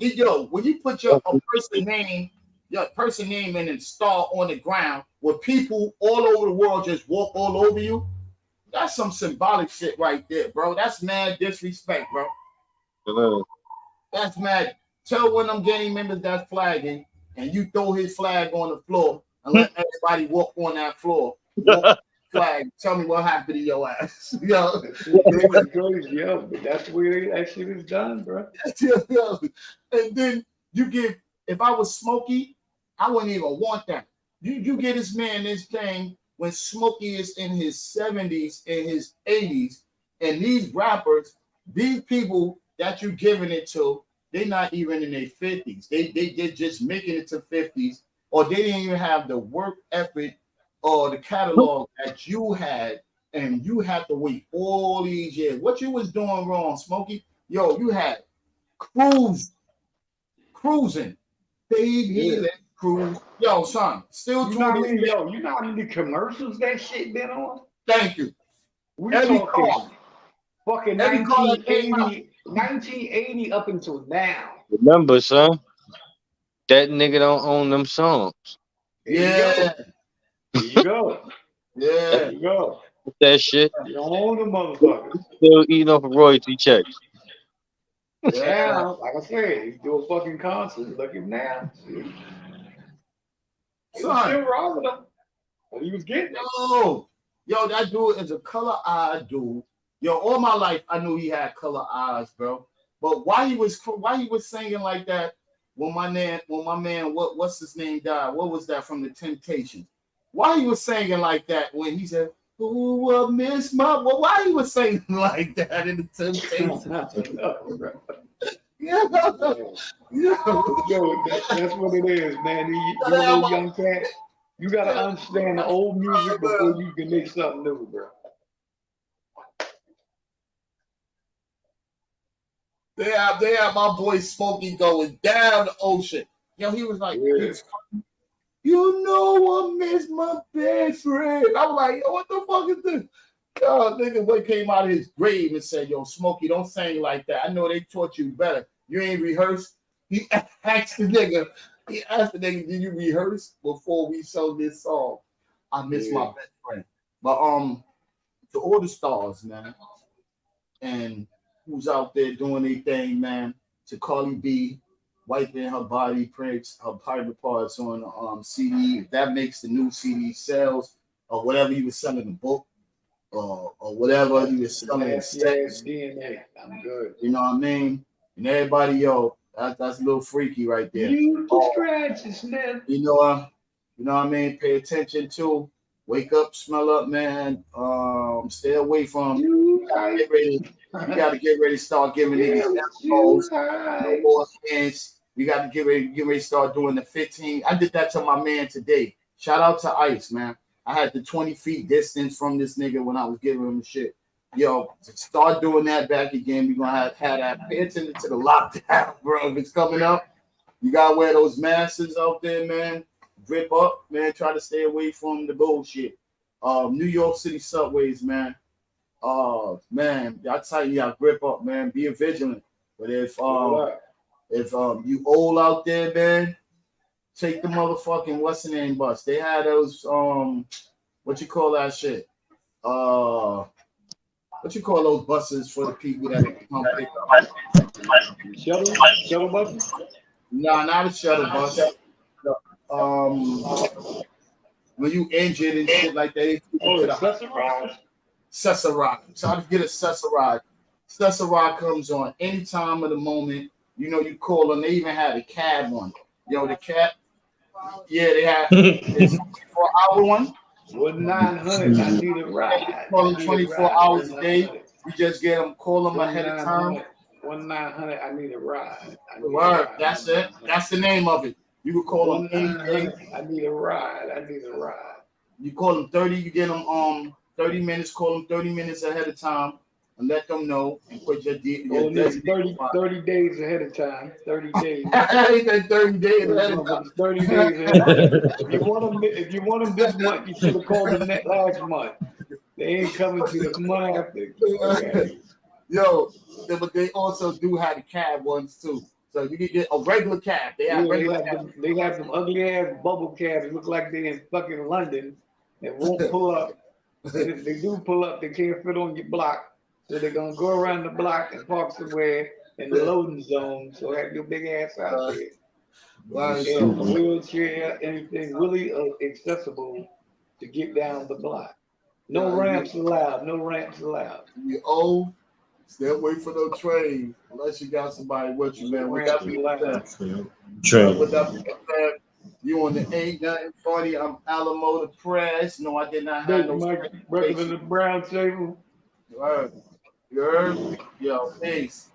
when you put your person name and then star on the ground where people all over the world just walk all over you, that's some symbolic shit right there, bro. That's mad disrespect, bro. That's mad. Tell one of them gang members that's flagging and you throw his flag on the floor and let everybody walk on that floor. Flag. Tell me what happened to your ass. Yo. Yo, but that's the way that shit is done, bro. And then if I was Smokey, I wouldn't even want that. You get this man this thing when Smokey is in his 70s, in his 80s, and these rappers, these people that you're giving it to, they're not even in their 50s. They're just making it to 50s, or they didn't even have the work effort or the catalog that you had, and you have to wait all these years. What you was doing wrong, Smokey? Yo, you had cruising, baby, let's cruise. Yo, son, still you know how many commercials that shit been on? Thank you. We talking fucking 1980 up until now. Remember, son, that nigga don't own them songs. Yeah. There you go. Yeah. There you go. That shit. You don't own the motherfuckers. Still eating off of royalty checks. Yeah, like I said, he do a fucking concert. Look at him now. He was still robbing him. But he was getting it. Yo, that dude is a color-eyed dude. Yo, all my life I knew he had color eyes, bro. But why he was singing like that when my man, what's his name died? What was that from the Temptations? Why he was singing like that when he said, "Who will miss my?" Well, why he was singing like that in the Temptations? Yo, that's what it is, man. You little young cat, you gotta understand the old music before you can make something new, bro. They have my boy Smokey going down the ocean. Yo, he was like, you know I miss my best friend. I'm like, yo, what the fuck is this? Nigga boy came out of his grave and said, yo, Smokey, don't sing like that. I know they taught you better. You ain't rehearsed. He asked the nigga, did you rehearse before we show this song? I miss my best friend. But to all the stars, man, and who's out there doing their thing, man, to Cardi B, wiping her body prints, her private parts on the CD. If that makes the new CD sales, or whatever he was selling the book, or whatever he was selling the DNA. I'm good. You know what I mean? And everybody, yo, that's a little freaky right there. You the scratches, man. You know what I mean? Pay attention to. Wake up, smell up, man. Stay away from. You gotta get ready to start giving niggas elbows, no more hands. We got to get ready to start doing the 15. I did that to my man today. Shout out to Ice, man. I had the 20 feet distance from this nigga when I was giving him the shit. Yo, start doing that back again. We're gonna have that. Pay attention to the lockdown, bro. If it's coming up, you gotta wear those masks out there, man. Drip up, man. Try to stay away from the bullshit. New York City subways, man. Man, I tell you, y'all grip up, man. Be vigilant. But if you old out there, man, take the motherfucking what's the name bus. They had those what you call that shit? what you call those buses for the people that come pick up? Shuttle buses? No, not a shuttle bus. When you injured and shit like that, Cesaride. Try to get a Cesaride. Cesaride comes on any time of the moment. You know, you call them. They even had a cab one. Yo, the cab. Yeah, they have. It's 24-hour one. 1-900. I need a ride. Call them 24 hours a day. You just get them. Call them ahead of time. 1-900. I need a ride. Word. That's it. That's the name of it. You can call them anything. I need a ride. You call them 30. You get them 30 minutes. Call them 30 minutes ahead of time and let them know and put your 30 days ahead of time. 30 days. 30 days ahead of time. 30 days ahead of time. If you want them this month, you should have called them that last month. They ain't coming to the month after. Okay. Yo, but they also do have the cab ones too. So you can get a regular cab. They have them ugly ass bubble cabs. It look like they in fucking London. They won't pull up. If they do pull up, they can't fit on your block. So they're gonna go around the block and park somewhere in the loading zone. So have your big ass out there. Wheelchair, anything really accessible to get down the block. No ramps allowed. You old. Stay away from no train unless you got somebody with you, man. With that being said, you on the Ain't Nothing Funny. I'm Alamo the Press. No, I did not have no record in the brown table. You heard? Yo, peace.